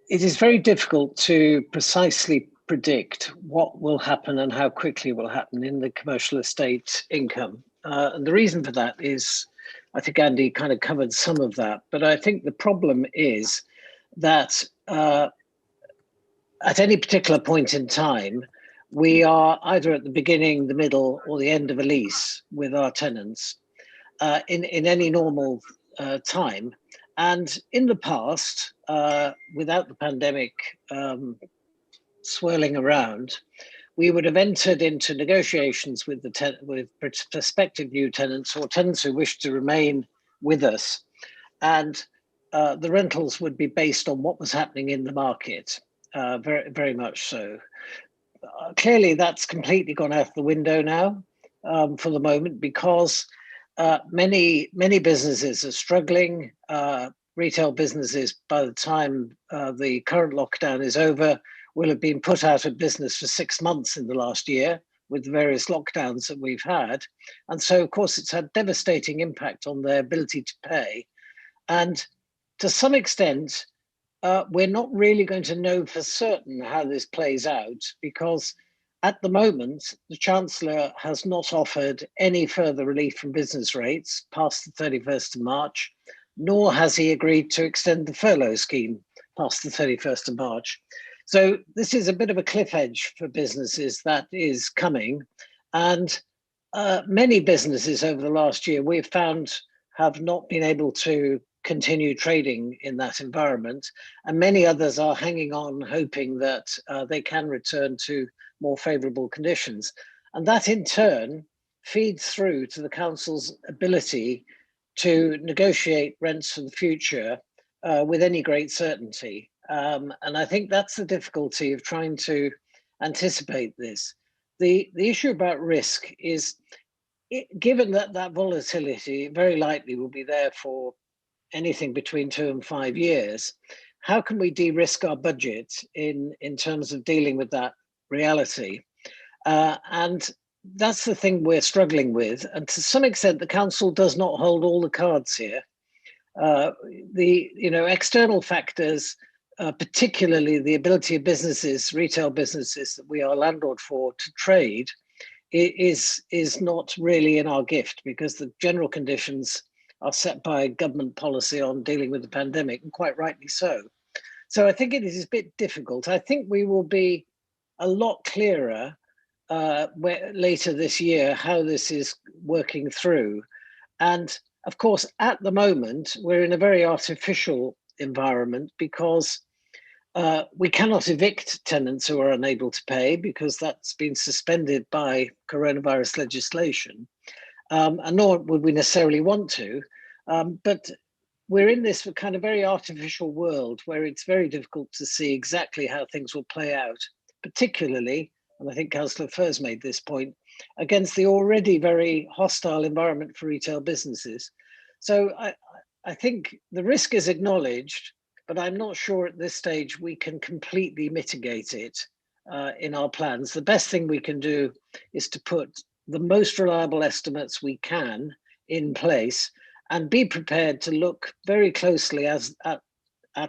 It is very difficult to precisely predict what will happen and how quickly it will happen in the commercial estate income. And the reason for that is, I think Andy kind of covered some of that, but I think the problem is that at any particular point in time, we are either at the beginning, the middle, or the end of a lease with our tenants in any normal time. And in the past, without the pandemic swirling around, we would have entered into negotiations with with prospective new tenants or tenants who wish to remain with us, and the rentals would be based on what was happening in the market, very, very much so. Clearly, that's completely gone out the window now for the moment, because many businesses are struggling. Retail businesses, by the time the current lockdown is over, will have been put out of business for 6 months in the last year with the various lockdowns that we've had. And so, of course, it's had devastating impact on their ability to pay. And to some extent, we're not really going to know for certain how this plays out, because at the moment, the Chancellor has not offered any further relief from business rates past the 31st of March, nor has he agreed to extend the furlough scheme past the 31st of March. So this is a bit of a cliff edge for businesses that is coming. And many businesses over the last year we've found have not been able to continue trading in that environment. And many others are hanging on, hoping that they can return to more favourable conditions. And that in turn feeds through to the council's ability to negotiate rents for the future with any great certainty. And I think that's the difficulty of trying to anticipate this. The issue about risk is, given that that volatility very likely will be there for anything between 2 and 5 years, how can we de-risk our budget in terms of dealing with that reality? And that's the thing we're struggling with. And to some extent, the council does not hold all the cards here. The external factors, particularly the ability of businesses, retail businesses that we are landlord for, to trade, is not really in our gift, because the general conditions are set by government policy on dealing with the pandemic, and quite rightly so. So I think it is a bit difficult. I think we will be a lot clearer later this year how this is working through. And of course, at the moment, we're in a very artificial environment, because we cannot evict tenants who are unable to pay, because that's been suspended by coronavirus legislation. And nor would we necessarily want to. But we're in this kind of very artificial world where it's very difficult to see exactly how things will play out, particularly, and I think Councillor Furze made this point, against the already very hostile environment for retail businesses. So I think the risk is acknowledged, but I'm not sure at this stage we can completely mitigate it in our plans. The best thing we can do is to put the most reliable estimates we can in place and be prepared to look very closely at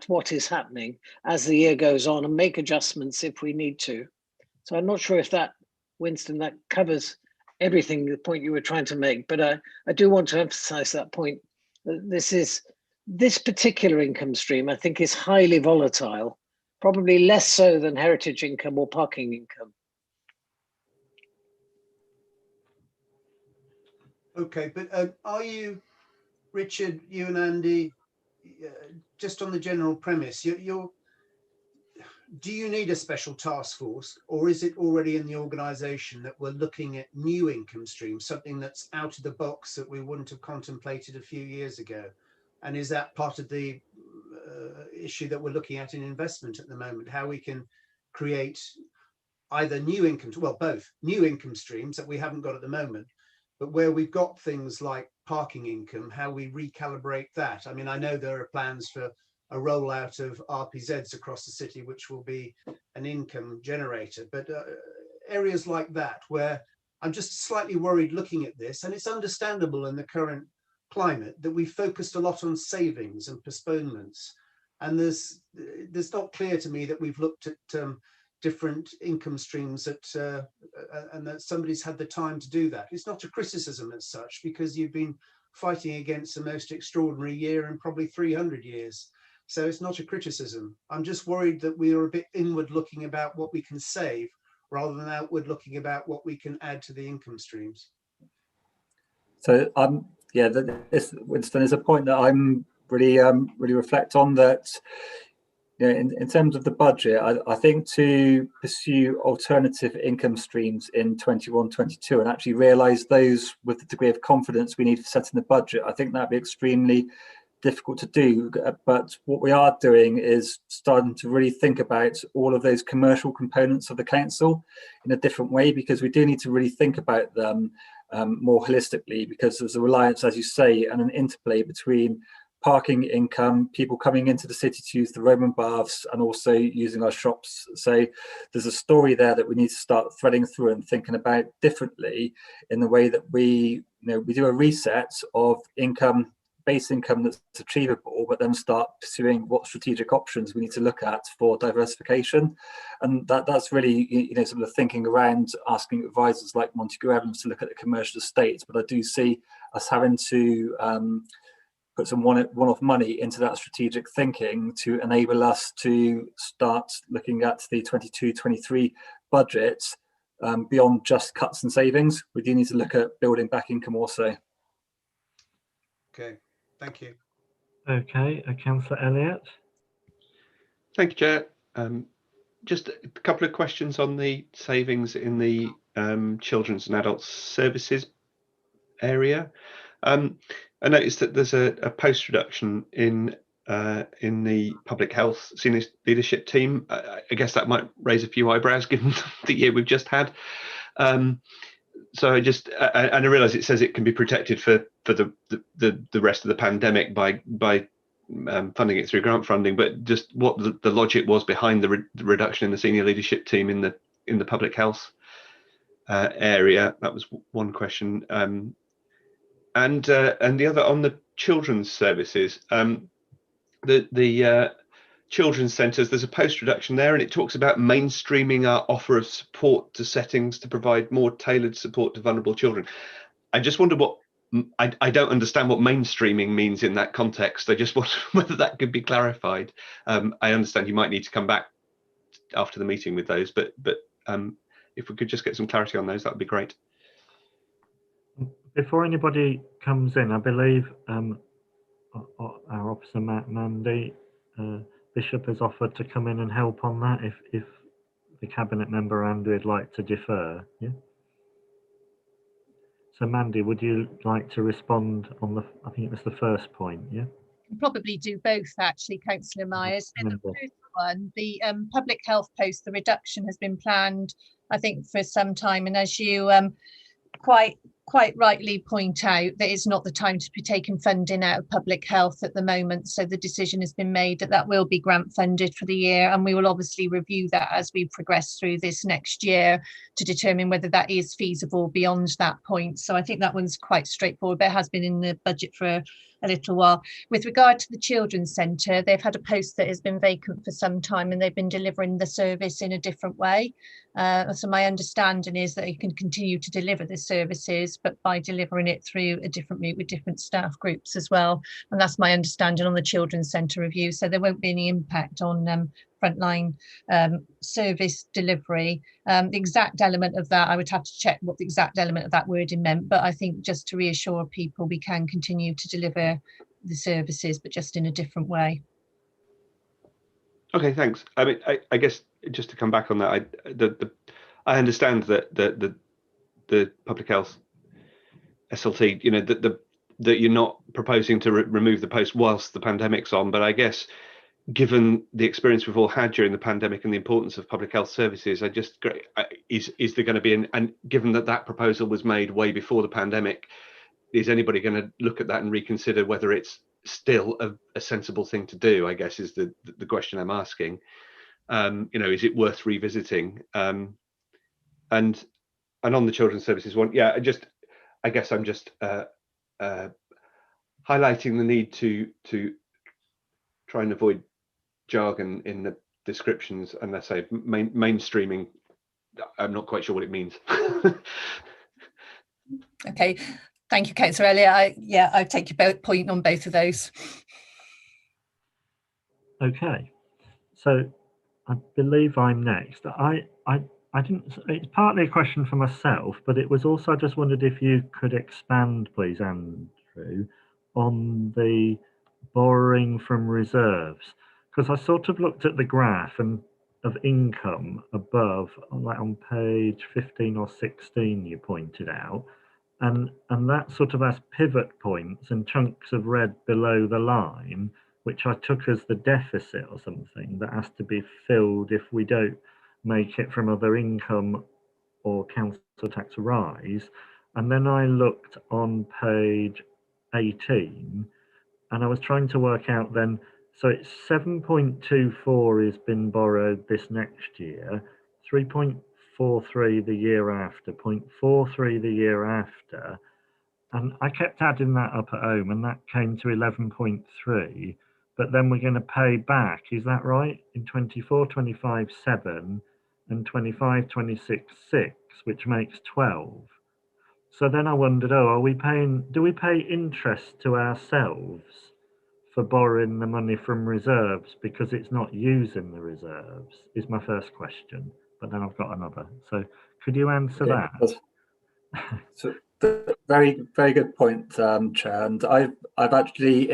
what is happening as the year goes on, and make adjustments if we need to. So I'm not sure if that, Winston, that covers everything, the point you were trying to make, but I do want to emphasize that point. This particular income stream, I think, is highly volatile, probably less so than heritage income or parking income. Okay, but are you, Richard, you and Andy, just on the general premise, you're do you need a special task force, or is it already in the organisation that we're looking at new income streams, something that's out of the box that we wouldn't have contemplated a few years ago? And is that part of the issue that we're looking at in investment at the moment, how we can create either new income, well, both new income streams that we haven't got at the moment, but where we've got things like parking income, how we recalibrate that? I mean, I know there are plans for a rollout of RPZs across the city, which will be an income generator, but areas like that where I'm just slightly worried looking at this, and it's understandable in the current climate that we focused a lot on savings and postponements, and there's not clear to me that we've looked at different income streams that and that somebody's had the time to do that. It's not a criticism as such, because you've been fighting against the most extraordinary year in probably 300 years. So it's not a criticism. I'm just worried that we are a bit inward looking about what we can save rather than outward looking about what we can add to the income streams. So yeah, Winston, is a point that I'm really reflect on, that you know, in terms of the budget, I think to pursue alternative income streams in 21-22 and actually realise those with the degree of confidence we need for setting the budget, I think that'd be extremely difficult to do. But what we are doing is starting to really think about all of those commercial components of the council in a different way, because we do need to really think about them more holistically, because there's a reliance, as you say, and an interplay between parking income, people coming into the city to use the Roman baths, and also using our shops. So there's a story there that we need to start threading through and thinking about differently in the way that we do a reset of income, base income that's achievable, but then start pursuing what strategic options we need to look at for diversification. And that's really some of the thinking around asking advisors like Montague Evans to look at the commercial estates. But I do see us having to put some one-off money into that strategic thinking to enable us to start looking at the 22-23 budget beyond just cuts and savings. We do need to look at building back income also. Okay, thank you. Okay, Councillor Elliott. Thank you, Chair. Just a couple of questions on the savings in the children's and adult services area. I noticed that there's a post reduction in the public health senior leadership team. I guess that might raise a few eyebrows given the year we've just had. So I realise it says it can be protected for the rest of the pandemic by funding it through grant funding, but just what the logic was behind the reduction in the senior leadership team in the public health area. That was one question. And the other on the children's services, the children's centres, there's a post reduction there, and it talks about mainstreaming our offer of support to settings to provide more tailored support to vulnerable children. I just wonder what, I don't understand what mainstreaming means in that context. I just wonder whether that could be clarified. I understand you might need to come back after the meeting with those, but if we could just get some clarity on those, that would be great. Before anybody comes in, I believe our officer Mandy Bishop has offered to come in and help on that if the cabinet member Andy would like to defer. Yeah. So Mandy, would you like to respond on the? I think it was the first point. Yeah. Probably do both actually, Councillor Myers. And the first one, the public health post, the reduction has been planned, I think, for some time, and as you quite rightly point out, that it's not the time to be taking funding out of public health at the moment. So the decision has been made that will be grant funded for the year, and we will obviously review that as we progress through this next year to determine whether that is feasible beyond that point. So I think that one's quite straightforward, but it has been in the budget for a little while. With regard to the children's centre, they've had a post that has been vacant for some time, and they've been delivering the service in a different way. So my understanding is that you can continue to deliver the services, but by delivering it through a different route with different staff groups as well. And that's my understanding on the children's centre review. So there won't be any impact on frontline service delivery. The exact element of that, I would have to check what the exact element of that wording meant, but I think just to reassure people, we can continue to deliver the services, but just in a different way. Okay, thanks. I mean, I guess just to come back on that, I understand that the public health SLT, you know, that you're not proposing to remove the post whilst the pandemic's on, but I guess given the experience we've all had during the pandemic and the importance of public health services, is there going to be and given that proposal was made way before the pandemic, is anybody going to look at that and reconsider whether it's still a sensible thing to do? I guess is the question I'm asking. You know, is it worth revisiting? And on the children's services one, yeah, I guess I'm just highlighting the need to try and avoid jargon in the descriptions, and let's say mainstreaming. I'm not quite sure what it means. Okay, thank you, Councillor Elliott. I take your point on both of those. Okay, so I believe I'm next. I didn't. It's partly a question for myself, but it was also, I just wondered if you could expand, please, Andrew, on the borrowing from reserves, because I sort of looked at the graph and of income above, like on page 15 or 16, you pointed out, and that sort of has pivot points and chunks of red below the line, which I took as the deficit or something that has to be filled if we don't make it from other income or council tax rise. And then I looked on page 18 and I was trying to work out then, so it's 7.24 has been borrowed this next year, 3.43 the year after, 0.43 the year after, and I kept adding that up at home and that came to 11.3, but then we're going to pay back, is that right? In 24, 25, 7, and 25, 26, 6, which makes 12. So then I wondered, do we pay interest to ourselves for borrowing the money from reserves because it's not using the reserves, is my first question. But then I've got another. So could you answer that? So very, very good point, Chair. And I've actually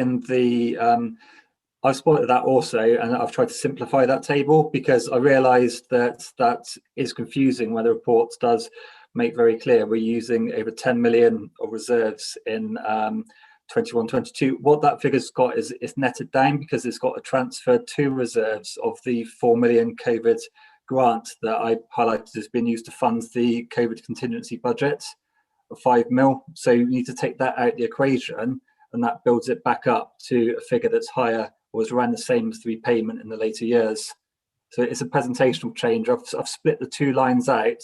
I've spotted that also, and I've tried to simplify that table because I realised that is confusing when the report does make very clear we're using over 10 million of reserves in 21-22. What that figure's got is netted down because it's got a transfer to reserves of the 4 million COVID grant that I highlighted has been used to fund the COVID contingency budget of 5 mil. So you need to take that out of the equation, and that builds it back up to a figure that's higher or is around the same as the repayment in the later years. So it's a presentational change. I've split the two lines out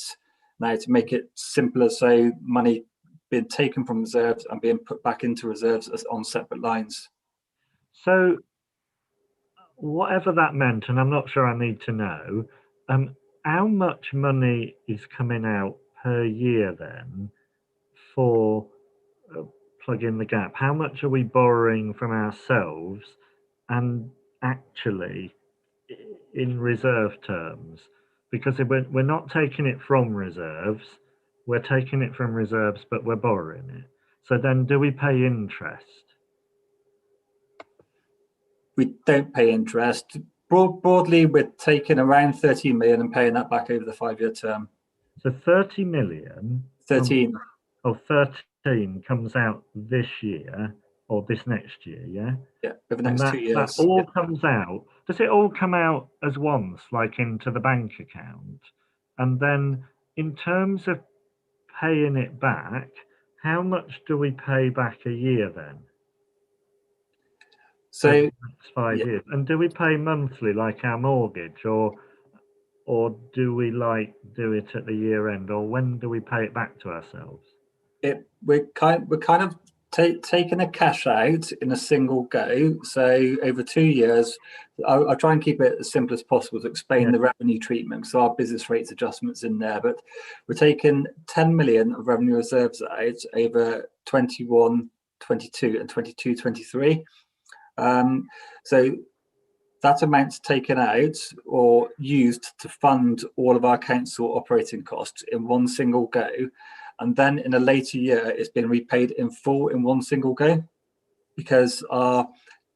now to make it simpler, so money being taken from reserves and being put back into reserves as on separate lines. So whatever that meant, and I'm not sure I need to know, how much money is coming out per year then for plug-in the gap? How much are we borrowing from ourselves and actually in reserve terms? Because we're not taking it from reserves, we're taking it from reserves, but we're borrowing it. So then do we pay interest? We don't pay interest. Broadly, we're taking around 13 million and paying that back over the 5-year term. So 30 million? 13. 13 comes out this year or this next year, yeah? Yeah, over the next 2 years. That all comes out. Does it all come out as once, like into the bank account? And then in terms of paying it back, how much do we pay back a year then? So the next 5 years. And do we pay monthly like our mortgage, or do we do it at the year end, or when do we pay it back to ourselves? We're kind of taking a cash out in a single go. So over 2 years, I'll try and keep it as simple as possible to explain the revenue treatment. So our business rates adjustments in there, but we're taking 10 million of revenue reserves out over 21, 22 and 22, 23. So that amount's taken out or used to fund all of our council operating costs in one single go. And then in a later year, it's been repaid in full in one single go, because our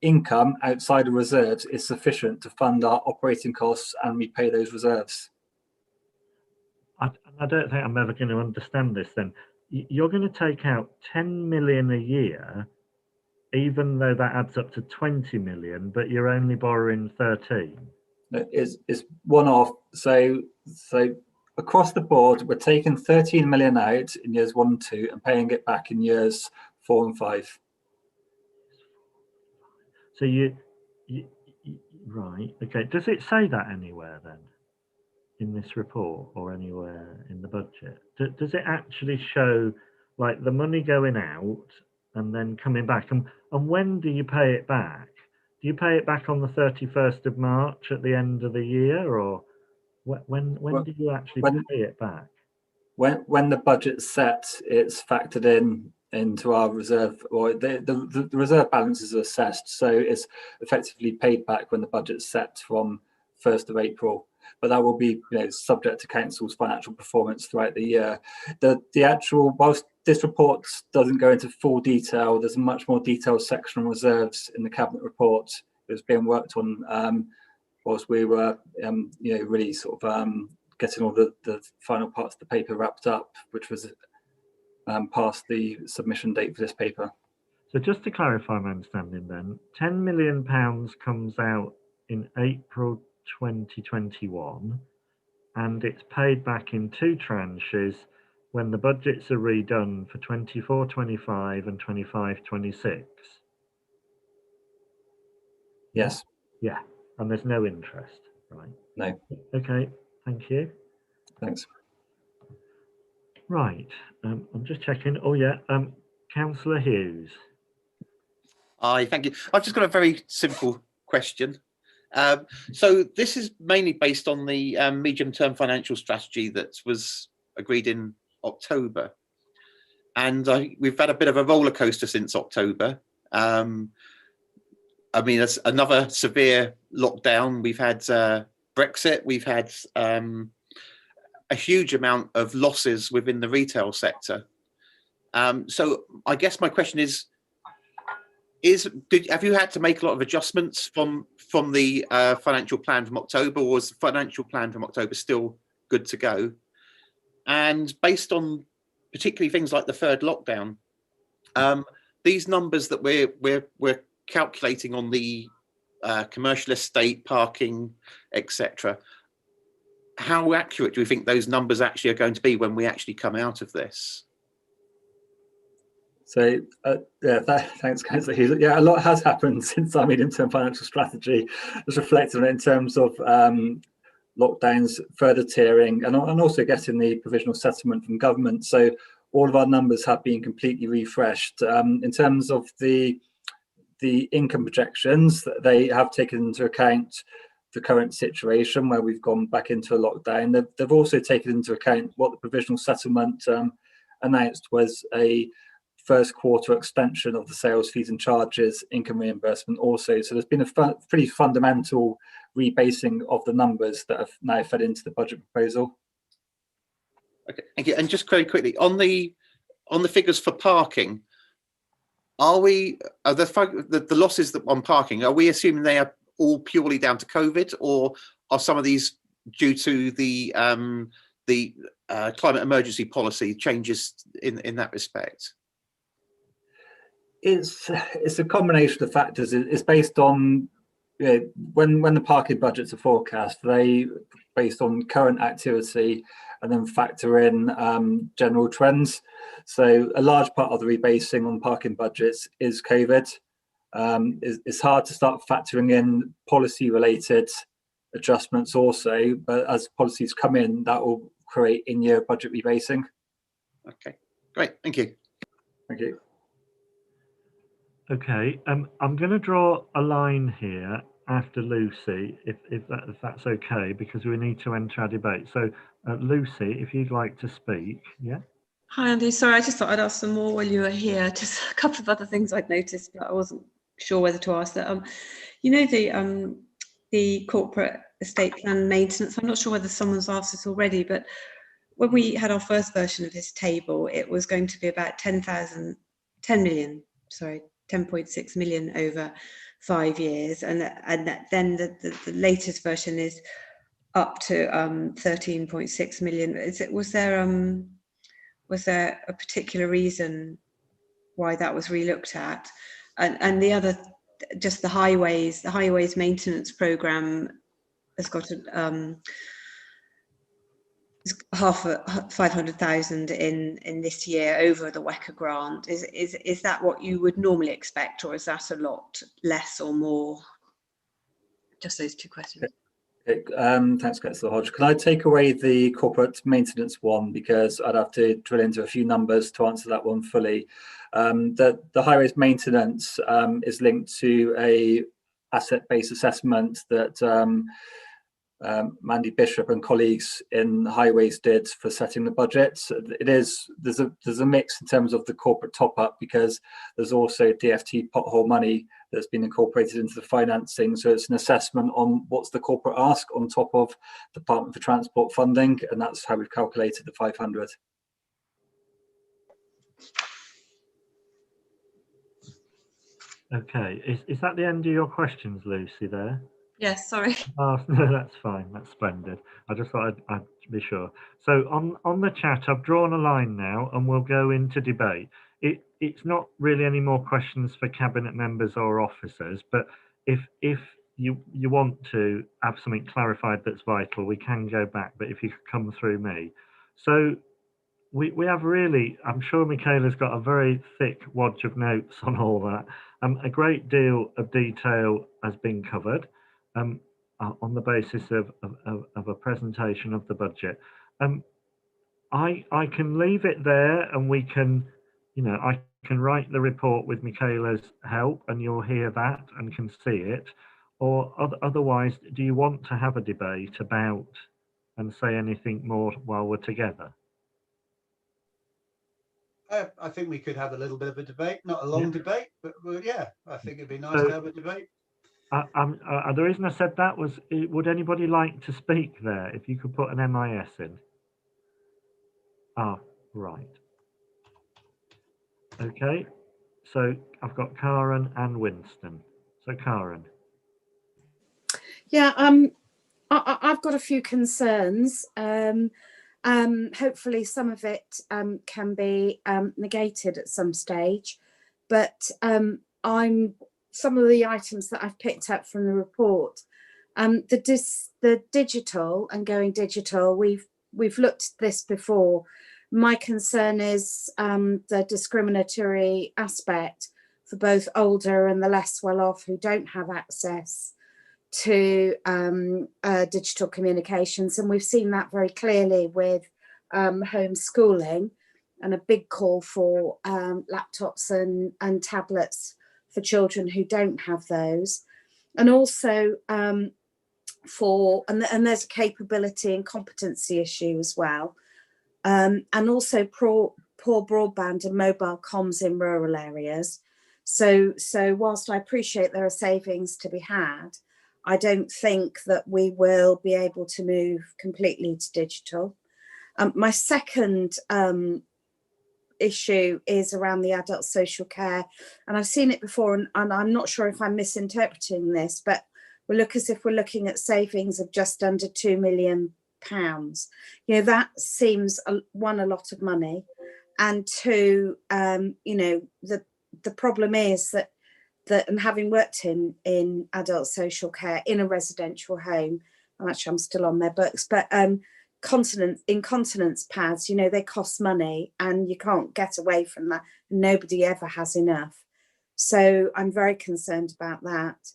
income outside of reserves is sufficient to fund our operating costs and repay those reserves. I don't think I'm ever going to understand this then. You're going to take out 10 million a year, even though that adds up to 20 million, but you're only borrowing 13. It's one-off. So across the board, we're taking 13 million out in years 1 and 2 and paying it back in years 4 and 5. So you right, okay. Does it say that anywhere then, in this report or anywhere in the budget? Does it actually show like the money going out and then coming back? And when do you pay it back? Do you pay it back on the 31st of March at the end of the year, or when do you actually pay it back? When the budget's set, it's factored into our reserve, or the reserve balances are assessed, so it's effectively paid back when the budget's set from 1st of April. But that will be, subject to council's financial performance throughout the year. The actual, whilst this report doesn't go into full detail, there's a much more detailed section on reserves in the cabinet report. It was being worked on whilst we were, really sort of getting all the final parts of the paper wrapped up, which was past the submission date for this paper. So just to clarify my understanding then, £10 million comes out in April 2021, and it's paid back in 2 tranches when the budgets are redone for 24-25 and 25-26. Yes. Yeah, and there's no interest, right? No. Okay, thank you. Thanks. Right, I'm just checking. Oh yeah, Councillor Hughes. Hi, thank you. I've just got a very simple question. So this is mainly based on the medium-term financial strategy that was agreed in October, and we've had a bit of a roller coaster since October. I mean, it's another severe lockdown. We've had Brexit. We've had a huge amount of losses within the retail sector. So I guess my question is have you had to make a lot of adjustments from the financial plan from October, or was the financial plan from October still good to go? And based on particularly things like the 3rd lockdown, these numbers that we're calculating on the commercial estate, parking, etc., how accurate do we think those numbers actually are going to be when we actually come out of this? So thanks, Councillor Hughes. Yeah, a lot has happened since our medium-term financial strategy was reflected in terms of lockdowns, further tiering, and also getting the provisional settlement from government. So all of our numbers have been completely refreshed. In terms of the income projections, they have taken into account the current situation where we've gone back into a lockdown. They've also taken into account what the provisional settlement announced was a 1st quarter extension of the sales fees and charges income reimbursement also. So there's been a pretty fundamental rebasing of the numbers that have now fed into the budget proposal. Okay, thank you. And just very quickly, on the figures for parking, are the losses that on parking, are we assuming they are all purely down to COVID, or are some of these due to the climate emergency policy changes in that respect? It's a combination of factors. It's based on when the parking budgets are forecast, they based on current activity and then factor in general trends. So a large part of the rebasing on parking budgets is COVID. It's hard to start factoring in policy related adjustments also, but as policies come in, that will create in-year budget rebasing. Okay, great, thank you. Thank you. Okay, I'm going to draw a line here after Lucy, if that's okay, because we need to enter our debate. So Lucy, if you'd like to speak, yeah. Hi Andy, sorry, I just thought I'd ask some more while you were here. Just a couple of other things I'd noticed, but I wasn't sure whether to ask that. You know, the corporate estate plan maintenance, I'm not sure whether someone's asked this already, but when we had our first version of this table, it was going to be about 10.6 million over 5 years, and then the latest version is up to 13.6 million. Was there a particular reason why that was relooked at? And the other, just the highways maintenance program has got a half 500,000 in this year over the WECA grant. Is that what you would normally expect, or is that a lot less or more? Just those two questions. Okay, thanks, Councillor Hodge. Can I take away the corporate maintenance one, because I'd have to drill into a few numbers to answer that one fully. The highways maintenance is linked to a asset-based assessment that Mandy Bishop and colleagues in highways did for setting the budget. There's a mix in terms of the corporate top-up, because there's also DFT pothole money that's been incorporated into the financing. So it's an assessment on what's the corporate ask on top of Department for Transport funding, and that's how we've calculated the 500. Okay, is that the end of your questions, Lucy, there? Yes, sorry. Oh, no, that's fine. That's splendid. I just thought I'd be sure. So on the chat, I've drawn a line now, and we'll go into debate. It's not really any more questions for cabinet members or officers, but if you want to have something clarified that's vital, we can go back. But if you could come through me, so we have really, I'm sure Michaela's got a very thick wad of notes on all that. A great deal of detail has been covered. On the basis of a presentation of the budget. I can leave it there, and we can, I can write the report with Michaela's help, and you'll hear that and can see it. Or otherwise, do you want to have a debate about and say anything more while we're together? I think we could have a little bit of a debate, not a long debate, but yeah, I think it'd be nice to have a debate. The reason I said that was, would anybody like to speak there? If you could put an MIS in. Ah, right. Okay, so I've got Karen and Winston. So Karen. Yeah, I've got a few concerns. Hopefully some of it can be negated at some stage, but some of the items that I've picked up from the report, the digital and going digital, we've looked at this before. My concern is the discriminatory aspect for both older and the less well-off who don't have access to digital communications, and we've seen that very clearly with homeschooling, and a big call for laptops and tablets for children who don't have those, and also and there's a capability and competency issue as well, and also poor broadband and mobile comms in rural areas. So whilst I appreciate there are savings to be had, I don't think that we will be able to move completely to digital. My second issue is around the adult social care, and I've seen it before, and I'm not sure if I'm misinterpreting this, but we look as if we're looking at savings of just under £2 million. That seems one, a lot of money, and two, the problem is that and having worked in adult social care in a residential home, I'm still on their books, but incontinence pads, they cost money, and you can't get away from that. Nobody ever has enough. So I'm very concerned about that.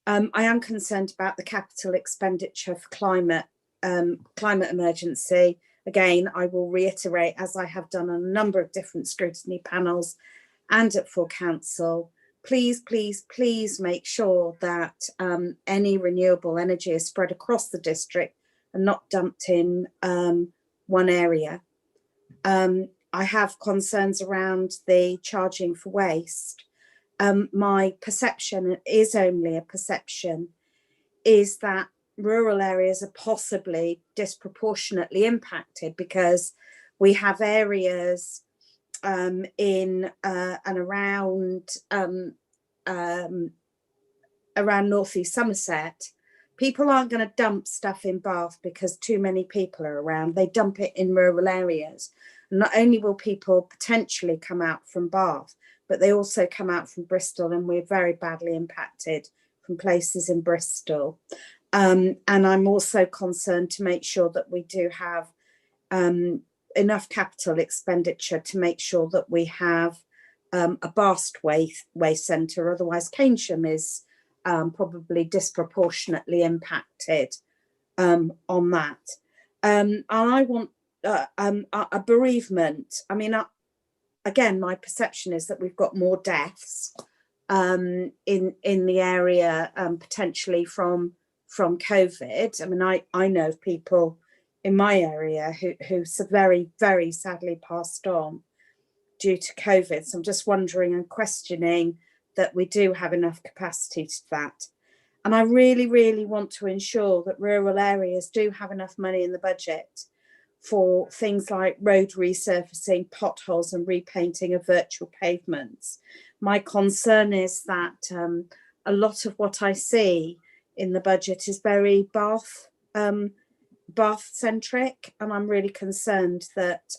I am concerned about the capital expenditure for climate emergency. Again, I will reiterate, as I have done on a number of different scrutiny panels and at full council, please make sure that any renewable energy is spread across the district and not dumped in one area. I have concerns around the charging for waste. My perception is only a perception, is that rural areas are possibly disproportionately impacted because we have areas in and around around North East Somerset, people aren't going to dump stuff in Bath because too many people are around. They dump it in rural areas. And not only will people potentially come out from Bath, but they also come out from Bristol, and we're very badly impacted from places in Bristol. And I'm also concerned to make sure that we do have enough capital expenditure to make sure that we have a Bath waste centre. Otherwise, Keynsham is probably disproportionately impacted on that. And I want a bereavement. I mean, again, my perception is that we've got more deaths in the area potentially from COVID. I mean, I know of people in my area who very, very sadly passed on due to COVID. So I'm just wondering and questioning that we do have enough capacity to that. And I really, really want to ensure that rural areas do have enough money in the budget for things like road resurfacing, potholes and repainting of virtual pavements. My concern is that a lot of what I see in the budget is very Bath centric, and I'm really concerned that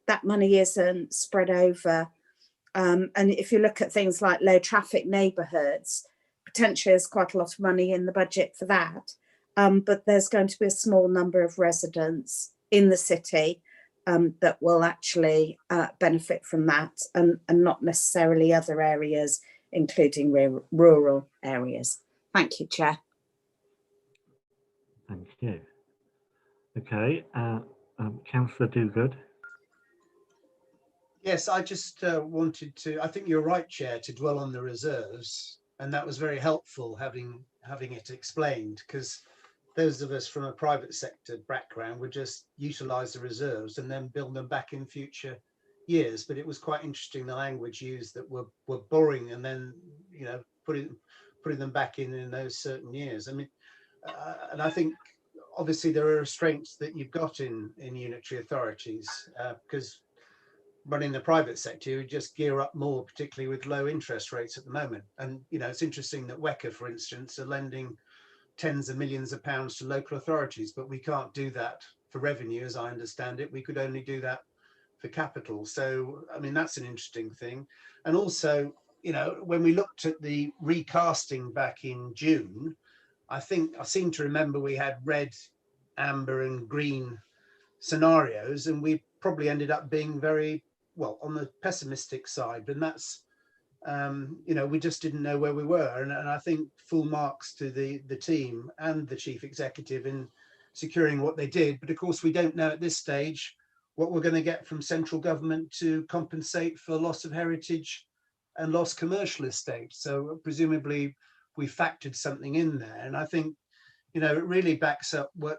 that money isn't spread over. And if you look at things like low traffic neighbourhoods, potentially there's quite a lot of money in the budget for that. But there's going to be a small number of residents in the city that will actually benefit from that, and not necessarily other areas, including rural areas. Thank you, Chair. Thank you. Okay, Councillor Dogood. Yes, I just wanted to, I think you're right, Chair, to dwell on the reserves. And that was very helpful having it explained, because those of us from a private sector background would just utilise the reserves and then build them back in future years. But it was quite interesting, the language used, that we're borrowing and then, you know, putting them back in those certain years. I mean, and I think obviously there are restraints that you've got in unitary authorities, because running the private sector, you just gear up more, particularly with low interest rates at the moment. And, you know, it's interesting that WECA, for instance, are lending tens of millions of pounds to local authorities, but we can't do that for revenue, as I understand it. We could only do that for capital. So, I mean, that's an interesting thing. And also, you know, when we looked at the recasting back in June, I seem to remember we had red, amber and green scenarios, and we probably ended up being very, well, on the pessimistic side. But that's, you know, we just didn't know where we were. And I think full marks to the team and the chief executive in securing what they did. But of course, we don't know at this stage what we're going to get from central government to compensate for loss of heritage and lost commercial estate. So presumably we factored something in there. And I think, you know, it really backs up what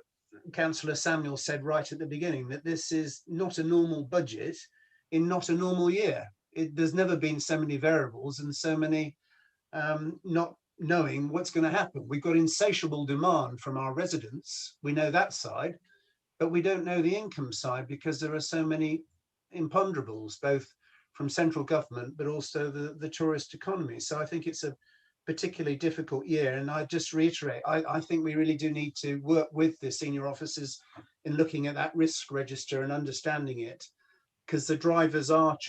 Councillor Samuel said right at the beginning, that this is not a normal budget in not a normal year. There's never been so many variables and so many not knowing what's going to happen. We've got insatiable demand from our residents. We know that side, but we don't know the income side because there are so many imponderables, both from central government, but also the tourist economy. So I think it's a particularly difficult year. And I just reiterate, I think we really do need to work with the senior officers in looking at that risk register and understanding it, because the drivers have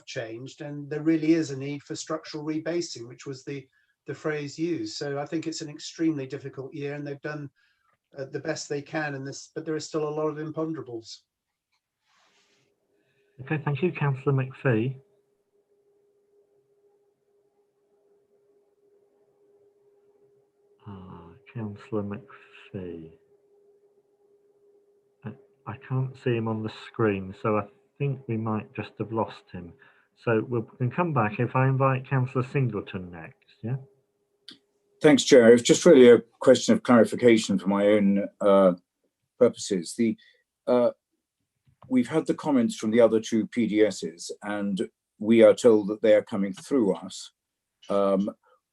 changed, and there really is a need for structural rebasing, which was the phrase used. So I think it's an extremely difficult year, and they've done the best they can in this, but there is still a lot of imponderables. Okay, thank you, Councillor McPhee. Councillor McPhee. I can't see him on the screen, so I think we might just have lost him. So we can come back if I invite Councillor Singleton next, yeah? Thanks, Chair. It's just really a question of clarification for my own purposes. We've had the comments from the other two PDSs, and we are told that they are coming through us.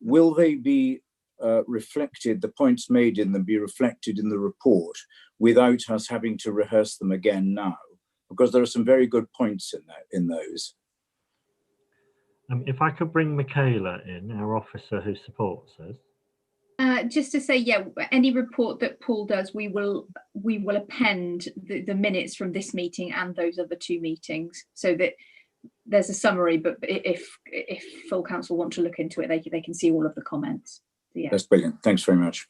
Will they be reflected, the points made in them be reflected in the report without us having to rehearse them again now? Because there are some very good points in those. If I could bring Michaela in, our officer who supports us. Just to say, yeah, any report that Paul does, we will append the minutes from this meeting and those other 2 meetings, so that there's a summary. But if full council want to look into it, they can see all of the comments. So, yeah. That's brilliant. Thanks very much.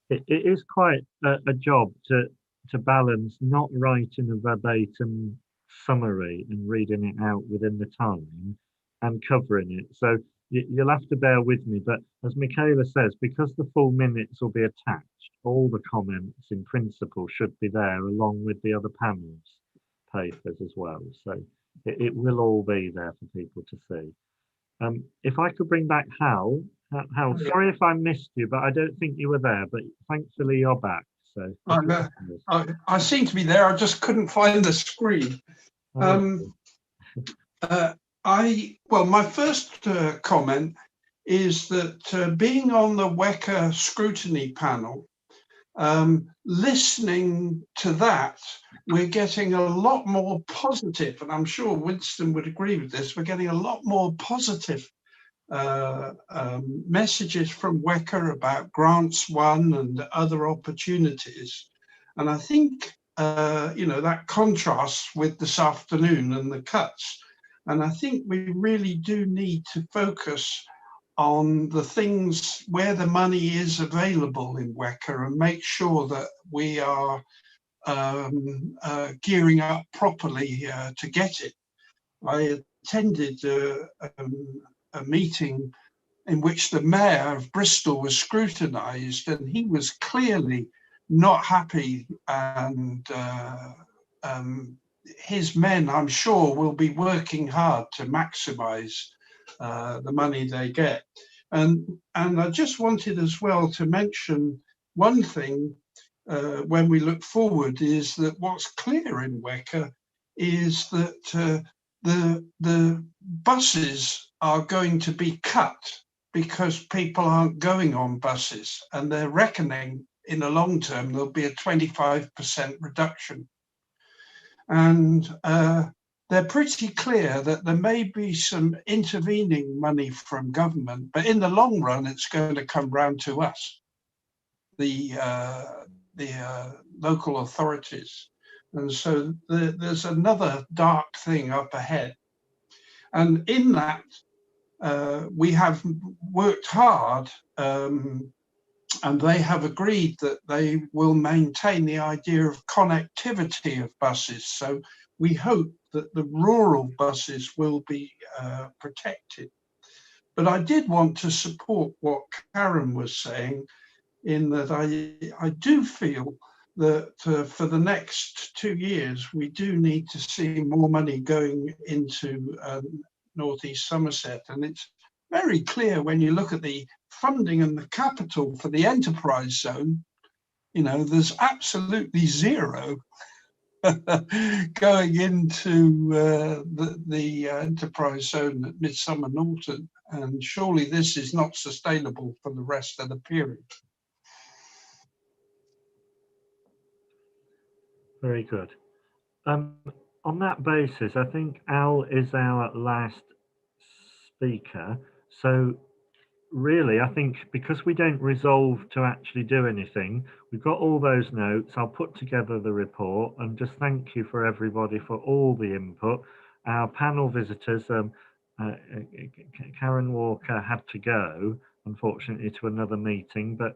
It is quite a job to balance not writing a verbatim summary and reading it out within the time and covering it. So you'll have to bear with me. But as Michaela says, because the full minutes will be attached, all the comments in principle should be there along with the other panels papers as well. So it will all be there for people to see. If I could bring back Hal. Hal, sorry if I missed you, but I don't think you were there, but thankfully you're back. So I seem to be there. I just couldn't find the screen. My first comment is that being on the WECA scrutiny panel, listening to that, we're getting a lot more positive, and I'm sure Winston would agree with this, we're getting a lot more positive messages from WECA about grants won and other opportunities. And I think, that contrasts with this afternoon and the cuts. And I think we really do need to focus on the things where the money is available in WECA and make sure that we are gearing up properly to get it. I attended a meeting in which the mayor of Bristol was scrutinised, and he was clearly not happy, and his men, I'm sure, will be working hard to maximise the money they get. And I just wanted as well to mention one thing when we look forward, is that what's clear in WECA is that the buses are going to be cut because people aren't going on buses, and they're reckoning in the long term there'll be a 25% reduction. And they're pretty clear that there may be some intervening money from government, but in the long run it's going to come round to us, the local authorities. And so there's another dark thing up ahead. And in that, we have worked hard, and they have agreed that they will maintain the idea of connectivity of buses. So we hope that the rural buses will be protected. But I did want to support what Karen was saying, in that I do feel that for the next 2 years, we do need to see more money going into North East Somerset. And it's very clear when you look at the funding and the capital for the enterprise zone, there's absolutely zero going into the enterprise zone at Midsummer Norton. And surely this is not sustainable for the rest of the period. Very good. On that basis, I think Al is our last speaker. So really, I think because we don't resolve to actually do anything, we've got all those notes. I'll put together the report and just thank you for everybody for all the input. Our panel visitors, Karen Walker had to go, unfortunately, to another meeting, but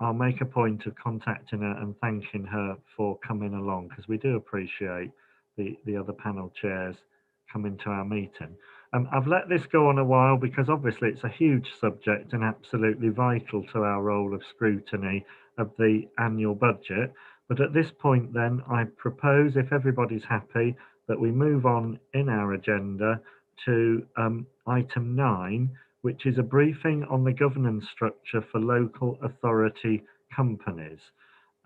I'll make a point of contacting her and thanking her for coming along, because we do appreciate the other panel chairs coming to our meeting. I've let this go on a while because obviously it's a huge subject and absolutely vital to our role of scrutiny of the annual budget. But at this point then, I propose, if everybody's happy, that we move on in our agenda to item 9, which is a briefing on the governance structure for local authority companies.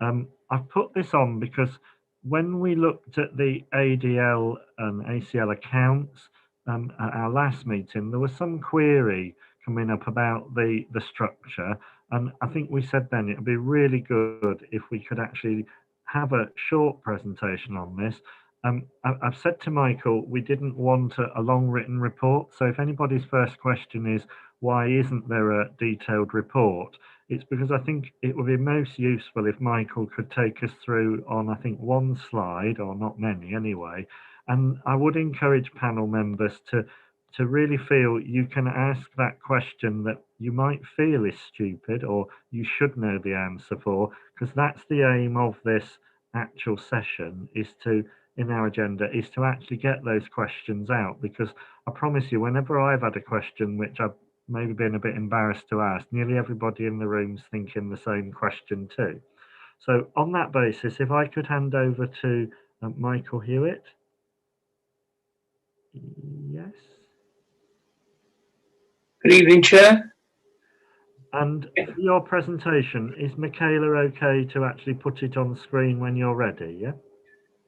I've put this on because when we looked at the ADL and ACL accounts at our last meeting, there was some query coming up about the structure, and I think we said then it would be really good if we could actually have a short presentation on this. I've said to Michael we didn't want a long written report, so if anybody's first question is why isn't there a detailed report, it's because I think it would be most useful if Michael could take us through on, I think, one slide, or not many anyway. And I would encourage panel members to really feel you can ask that question that you might feel is stupid or you should know the answer for, because that's the aim of this actual session, is to, in our agenda, is to actually get those questions out. Because I promise you, whenever I've had a question which I've maybe been a bit embarrassed to ask, nearly everybody in the room's thinking the same question too. So on that basis, if I could hand over to Michael Hewitt. Yes. Good evening, Chair. And for your presentation, is Michaela okay to actually put it on screen when you're ready? Yeah.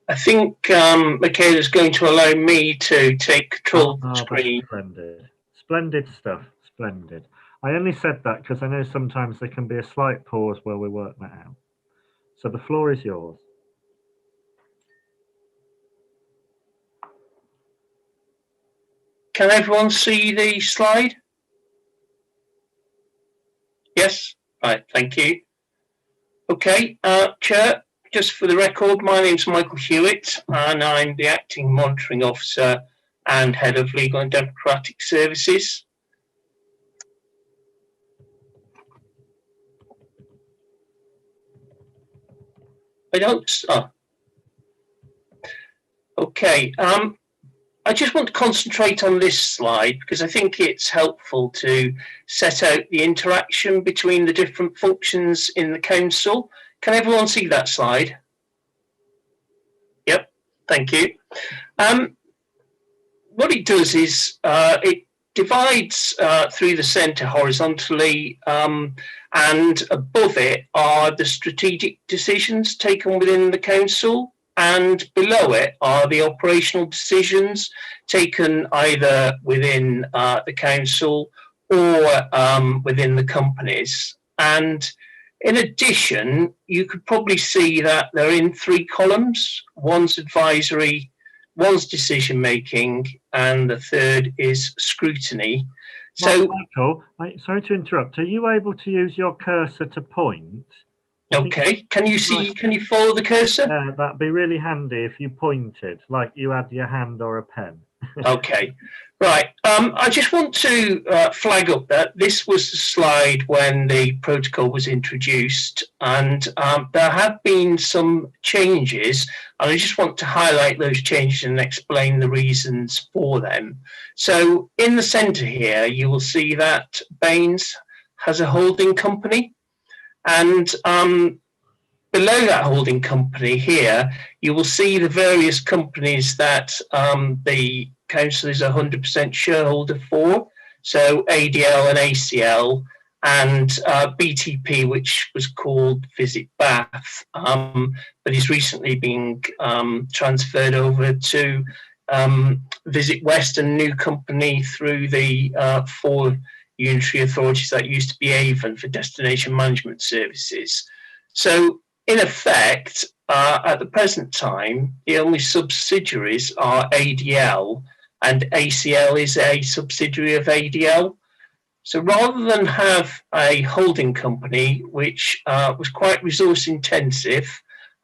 I think Michaela's going to allow me to take control of the screen. Splendid. Splendid stuff. Splendid. I only said that because I know sometimes there can be a slight pause while we work that out. So the floor is yours. Can everyone see the slide? Yes? Right, thank you. Okay, Chair, just for the record, my name's Michael Hewitt and I'm the Acting Monitoring Officer and Head of Legal and Democratic Services. Okay, I just want to concentrate on this slide because I think it's helpful to set out the interaction between the different functions in the council. Can everyone see that slide? Yep, thank you. What it does is it divides through the centre horizontally, and above it are the strategic decisions taken within the council, and below it are the operational decisions taken either within the council or within the companies. And in addition, you could probably see that they're in three columns. One's advisory, one's decision making, and the third is scrutiny. So, Michael, sorry to interrupt. Are you able to use your cursor to point? Okay, can you see, can you follow the cursor? Yeah, that'd be really handy if you pointed, like you had your hand or a pen. Okay, right. I just want to flag up that this was the slide when the protocol was introduced, and there have been some changes, and I just want to highlight those changes and explain the reasons for them. So in the centre here, you will see that Baines has a holding company, and below that holding company here, you will see the various companies that the council is 100% shareholder for. So ADL and ACL, and BTP, which was called Visit Bath, but is recently being transferred over to Visit West, a new company through the 4 unitary authorities that used to be Avon for destination management services. So in effect, at the present time, the only subsidiaries are ADL, and ACL is a subsidiary of ADL. So rather than have a holding company, which was quite resource intensive,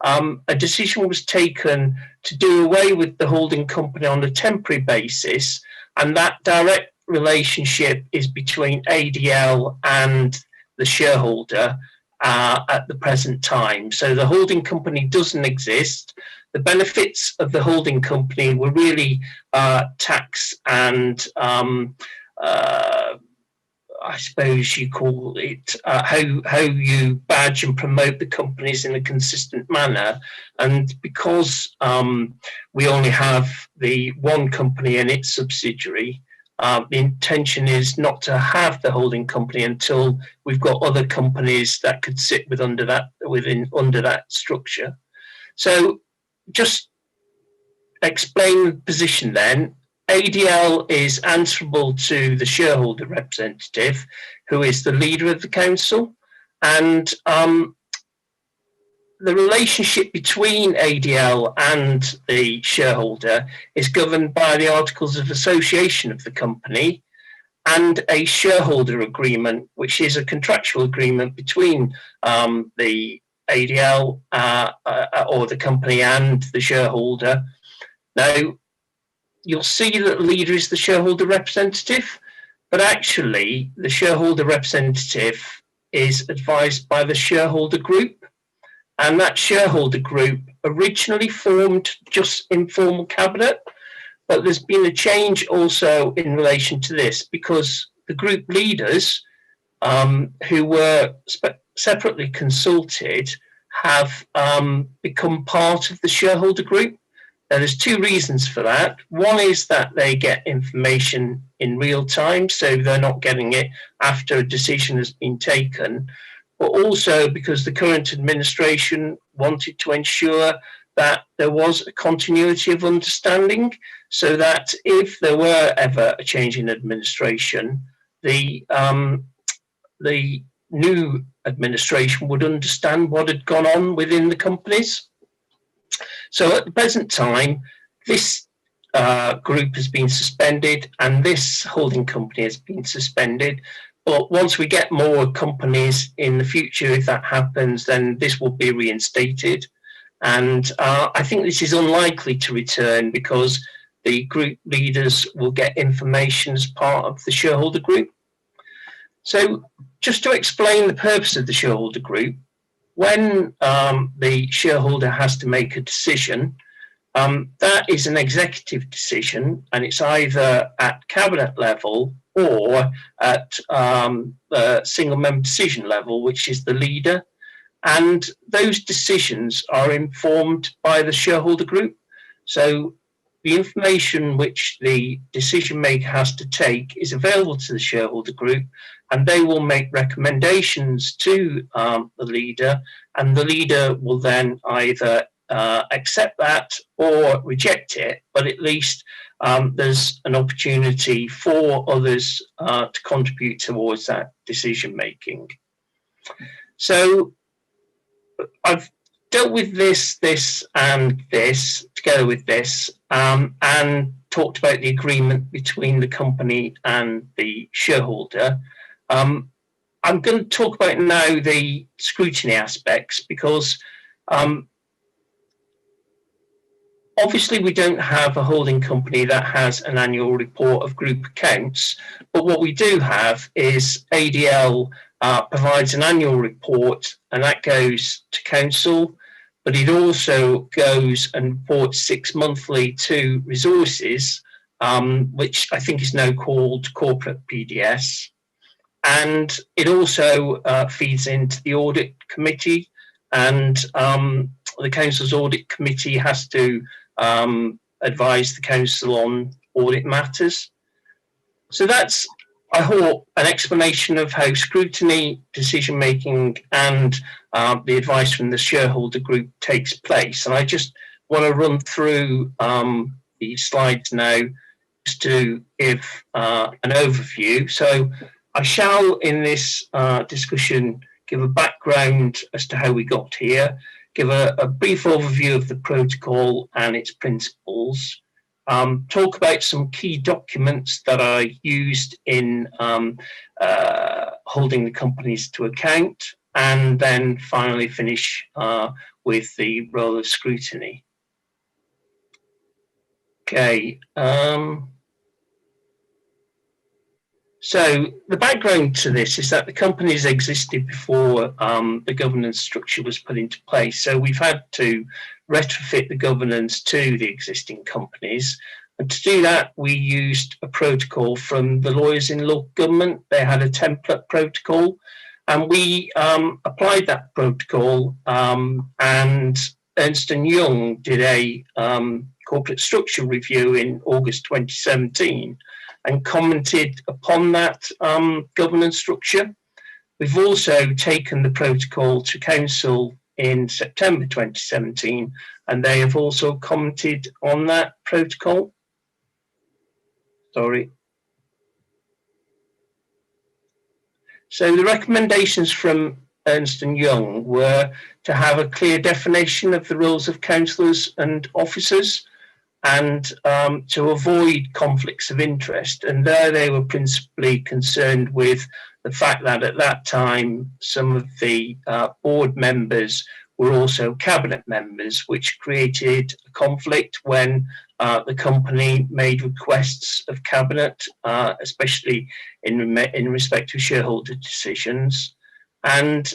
a decision was taken to do away with the holding company on a temporary basis, and that direct relationship is between ADL and the shareholder at the present time. So the holding company doesn't exist. The benefits of the holding company were really tax and I suppose you call it how you badge and promote the companies in a consistent manner. And because we only have the one company and its subsidiary, the intention is not to have the holding company until we've got other companies that could sit under that structure. So just explain the position then. ADL is answerable to the shareholder representative, who is the leader of the council, and the relationship between ADL and the shareholder is governed by the Articles of Association of the company, and a shareholder agreement, which is a contractual agreement between the ADL or the company and the shareholder. Now, you'll see that the leader is the shareholder representative, but actually the shareholder representative is advised by the shareholder group, and that shareholder group originally formed just informal cabinet, but there's been a change also in relation to this, because the group leaders who were separately consulted have become part of the shareholder group. Now, there's two reasons for that. One is that they get information in real time, so they're not getting it after a decision has been taken, but also because the current administration wanted to ensure that there was a continuity of understanding, so that if there were ever a change in administration, the new administration would understand what had gone on within the companies. So at the present time, this group has been suspended and this holding company has been suspended. But once we get more companies in the future, if that happens, then this will be reinstated. And I think this is unlikely to return because the group leaders will get information as part of the shareholder group. So just to explain the purpose of the shareholder group, when the shareholder has to make a decision, that is an executive decision, and it's either at cabinet level or at the single member decision level, which is the leader. And those decisions are informed by the shareholder group. So the information which the decision maker has to take is available to the shareholder group, and they will make recommendations to the leader, and the leader will then either accept that or reject it, but at least there's an opportunity for others to contribute towards that decision making. So I've dealt with this, and this together with this, and talked about the agreement between the company and the shareholder. I'm going to talk about now the scrutiny aspects, because obviously we don't have a holding company that has an annual report of group accounts, but what we do have is ADL provides an annual report, and that goes to council, but it also goes and reports 6 monthly to resources, which I think is now called corporate PDS. And it also feeds into the audit committee, and the council's audit committee has to advise the council on audit matters. So that's, I hope, an explanation of how scrutiny, decision making, and the advice from the shareholder group takes place. And I just want to run through the slides now just to give an overview. So I shall, in this discussion, give a background as to how we got here, give a brief overview of the protocol and its principles, talk about some key documents that I used in holding the companies to account, and then finally finish with the role of scrutiny. Okay. So the background to this is that the companies existed before the governance structure was put into place. So we've had to retrofit the governance to the existing companies. And to do that, we used a protocol from the lawyers in local government. They had a template protocol, and we applied that protocol, and Ernst & Young did a corporate structure review in August 2017 and commented upon that governance structure. We've also taken the protocol to council in September 2017, and they have also commented on that protocol. Sorry. So the recommendations from Ernst & Young were to have a clear definition of the roles of councillors and officers, and to avoid conflicts of interest. And there they were principally concerned with the fact that at that time some of the board members were also cabinet members, which created a conflict when the company made requests of cabinet, especially in respect to shareholder decisions. And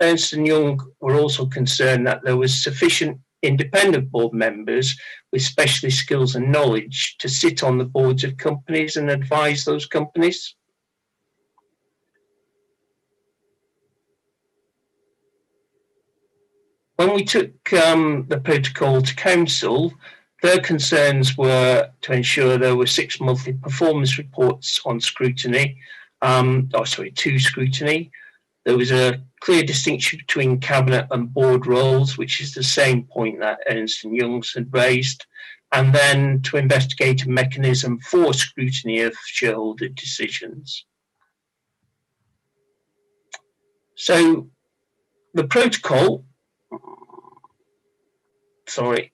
Ernst & Young were also concerned that there was sufficient independent board members with specialist skills and knowledge to sit on the boards of companies and advise those companies. When we took the protocol to council, their concerns were to ensure there were 6 monthly performance reports on scrutiny, to scrutiny. There was a clear distinction between cabinet and board roles, which is the same point that Ernst & Young's had raised, and then to investigate a mechanism for scrutiny of shareholder decisions. So the protocol, sorry.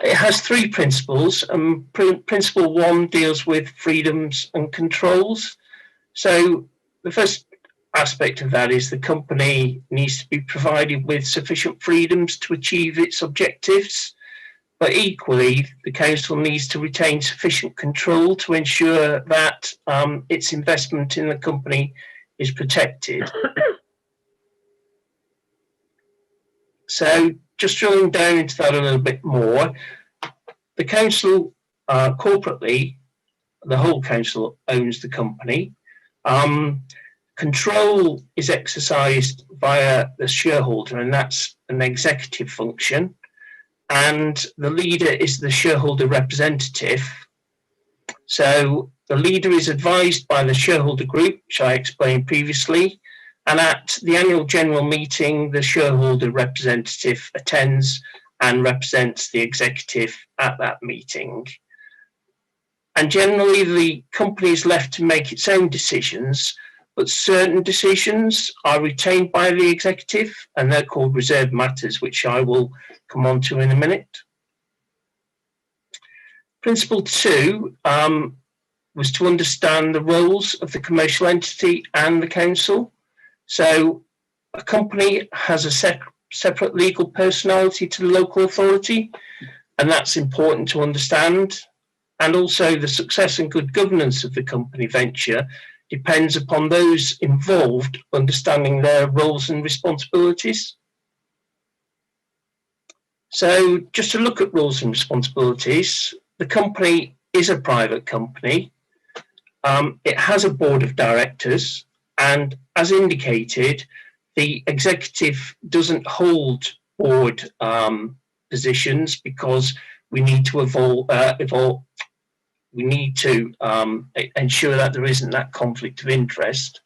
It has 3 principles. Principle 1 deals with freedoms and controls. So the first aspect of that is the company needs to be provided with sufficient freedoms to achieve its objectives, but equally the council needs to retain sufficient control to ensure that its investment in the company is protected. So just drilling down into that a little bit more, the council corporately, the whole council owns the company. Control is exercised via the shareholder, and that's an executive function. And the leader is the shareholder representative. So the leader is advised by the shareholder group, which I explained previously. And at the annual general meeting, the shareholder representative attends and represents the executive at that meeting. And generally, the company is left to make its own decisions, but certain decisions are retained by the executive, and they're called reserved matters, which I will come on to in a minute. Principle 2 was to understand the roles of the commercial entity and the council. So a company has a separate legal personality to the local authority, and that's important to understand. And also the success and good governance of the company venture depends upon those involved understanding their roles and responsibilities. So just to look at roles and responsibilities, the company is a private company. It has a board of directors, and as indicated, the executive doesn't hold board positions because we need to ensure that there isn't that conflict of interest.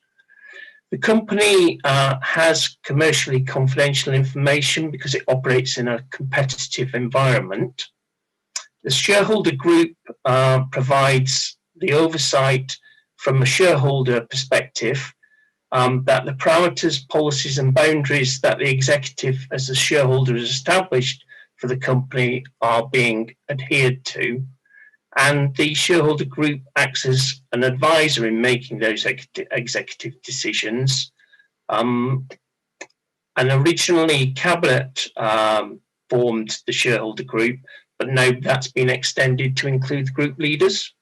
The company has commercially confidential information because it operates in a competitive environment. The shareholder group provides the oversight from a shareholder perspective that the parameters, policies and boundaries that the executive as a shareholder has established for the company are being adhered to. And the shareholder group acts as an advisor in making those executive decisions. And originally, Cabinet formed the shareholder group, but now that's been extended to include the group leaders.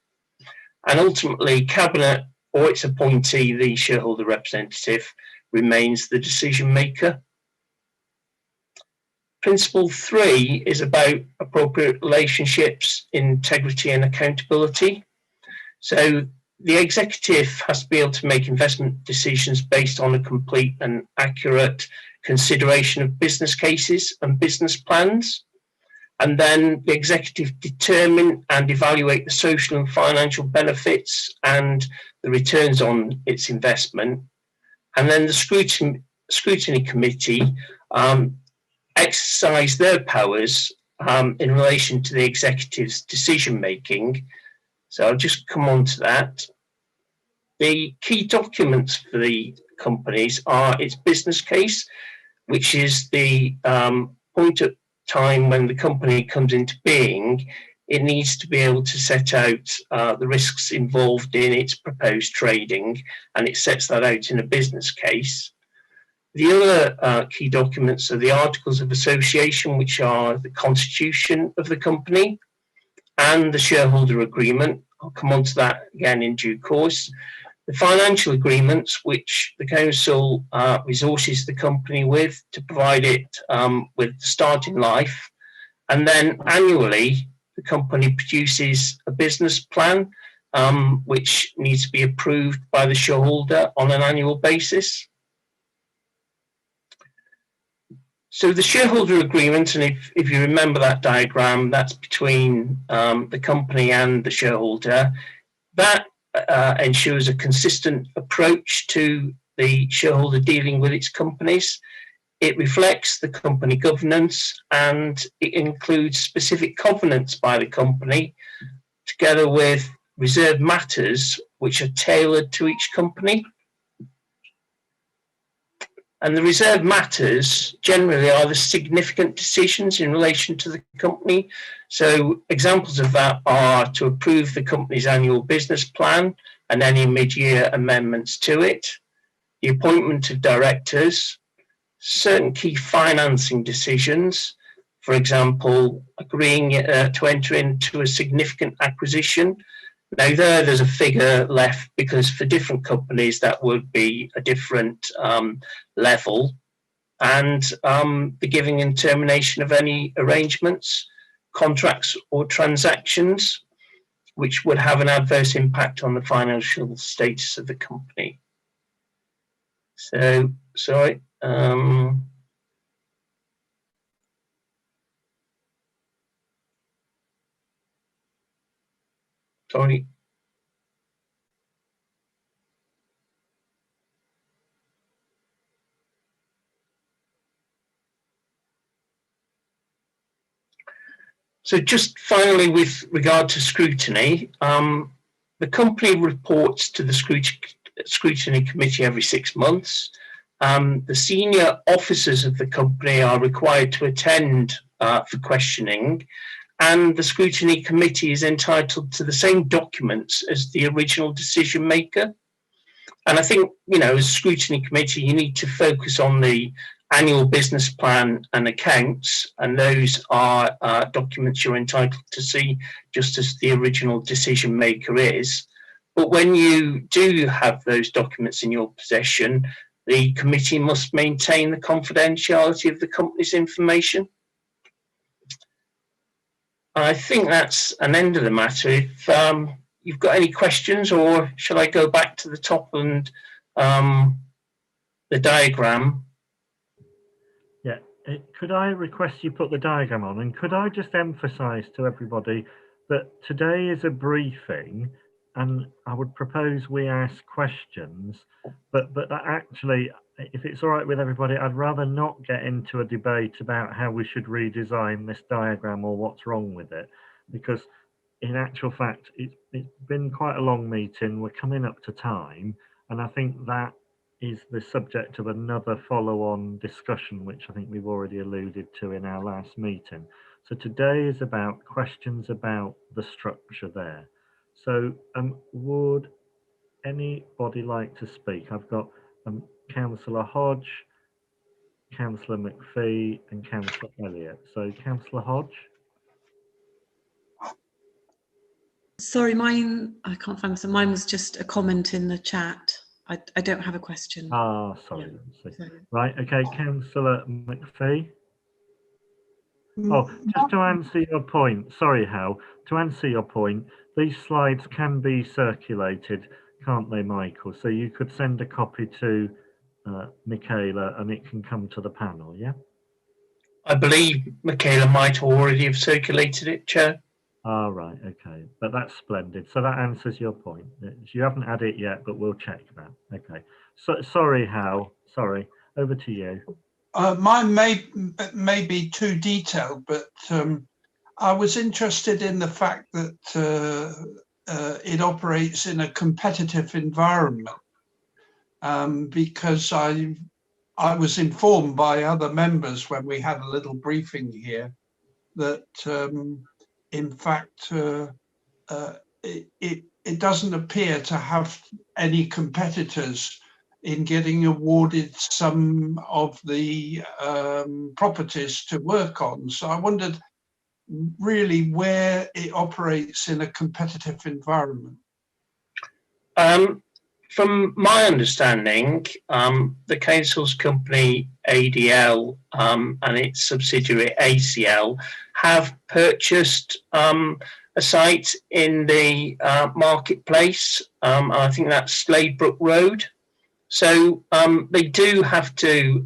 And ultimately, Cabinet or its appointee, the shareholder representative, remains the decision maker. Principle 3 is about appropriate relationships, integrity and accountability. So the executive has to be able to make investment decisions based on a complete and accurate consideration of business cases and business plans. And then the executive determine and evaluate the social and financial benefits and the returns on its investment. And then the scrutiny committee exercise their powers in relation to the executive's decision making, So I'll just come on to that. The key documents for the companies are its business case, which is the point of time when the company comes into being. It needs to be able to set out the risks involved in its proposed trading, and it sets that out in a business case. The other key documents are the Articles of Association, which are the constitution of the company, and the shareholder agreement. I'll come on to that again in due course. The financial agreements, which the council resources the company with to provide it with the start in life. And then annually, the company produces a business plan, which needs to be approved by the shareholder on an annual basis. So the shareholder agreement, and if you remember that diagram, that's between the company and the shareholder. That ensures a consistent approach to the shareholder dealing with its companies. It reflects the company governance, and it includes specific covenants by the company, together with reserved matters which are tailored to each company. And the reserved matters generally are the significant decisions in relation to the company. So examples of that are to approve the company's annual business plan and any mid-year amendments to it, the appointment of directors, certain key financing decisions, for example, agreeing to enter into a significant acquisition. Now there's a figure left because for different companies that would be a different level, and the giving and termination of any arrangements, contracts or transactions which would have an adverse impact on the financial status of the company. So, sorry. Sorry. So just finally, with regard to scrutiny, the company reports to the scrutiny committee every 6 months. The senior officers of the company are required to attend for questioning, and the scrutiny committee is entitled to the same documents as the original decision maker. And I think, you know, as scrutiny committee, you need to focus on the annual business plan and accounts, and those are documents you're entitled to see just as the original decision maker is. But when you do have those documents in your possession, the committee must maintain the confidentiality of the company's information. I think that's an end of the matter. If you've got any questions, or shall I go back to the top and the diagram? Yeah, could I request you put the diagram on, and could I just emphasize to everybody that today is a briefing, and I would propose we ask questions, but that actually, if it's all right with everybody, I'd rather not get into a debate about how we should redesign this diagram or what's wrong with it, because in actual fact, it's been quite a long meeting. We're coming up to time, and I think that is the subject of another follow-on discussion, which I think we've already alluded to in our last meeting. So today is about questions about the structure there. So would anybody like to speak? I've got Councillor Hodge, Councillor McPhee and Councillor Elliott. So Councillor Hodge. Sorry, mine, I can't find this. Mine was just a comment in the chat. I don't have a question. Ah, sorry. Yeah. Right, okay, Councillor McPhee. Oh, just to answer your point, sorry, Hal, to answer your point, these slides can be circulated, can't they, Michael? So you could send a copy to Michaela and it can come to the panel, yeah? I believe Michaela might already have circulated it, Chair. Ah, right, okay, but that's splendid. So that answers your point. You haven't had it yet, but we'll check that. Okay. So sorry, Hal. Sorry. Over to you. Mine may be too detailed, but I was interested in the fact that it operates in a competitive environment, because I was informed by other members when we had a little briefing here that in fact it doesn't appear to have any competitors in getting awarded some of the properties to work on. So I wondered really where it operates in a competitive environment. From my understanding, the council's company ADL and its subsidiary ACL have purchased a site in the marketplace. I think that's Sladebrook Road. So they do have to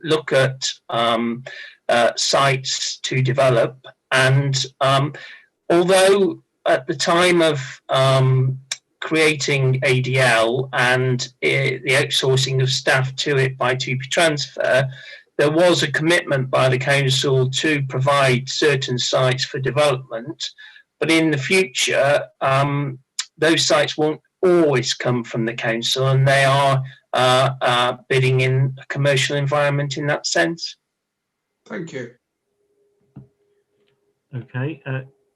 look at sites to develop. And although at the time of creating ADL and the outsourcing of staff to it by 2P Transfer, there was a commitment by the council to provide certain sites for development. But in the future, those sites won't always come from the council, and they are bidding in a commercial environment in that sense. Thank you. Okay,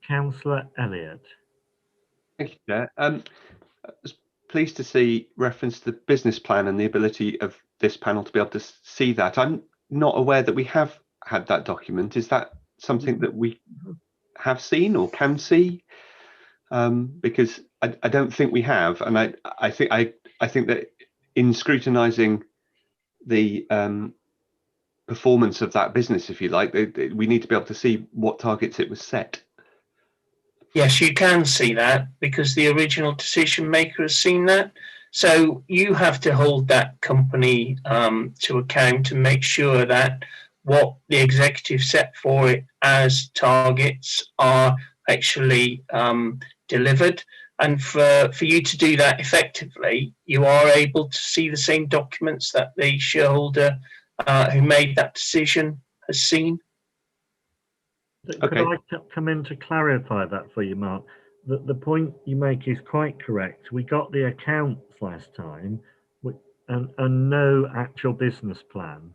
Councillor Elliott. Thank you, Chair. I was pleased to see reference to the business plan and the ability of this panel to be able to see that. I'm not aware that we have had that document. Is that something that we have seen or can see? Because I don't think we have, and I think that in scrutinising the performance of that business, if you like, we need to be able to see what targets it was set. Yes, you can see that because the original decision maker has seen that. So you have to hold that company to account and make sure that what the executive set for it as targets are actually delivered. And for you to do that effectively, you are able to see the same documents that the shareholder who made that decision has seen. Could I come in to clarify that for you, Mark? The point you make is quite correct. We got the accounts last time and no actual business plan.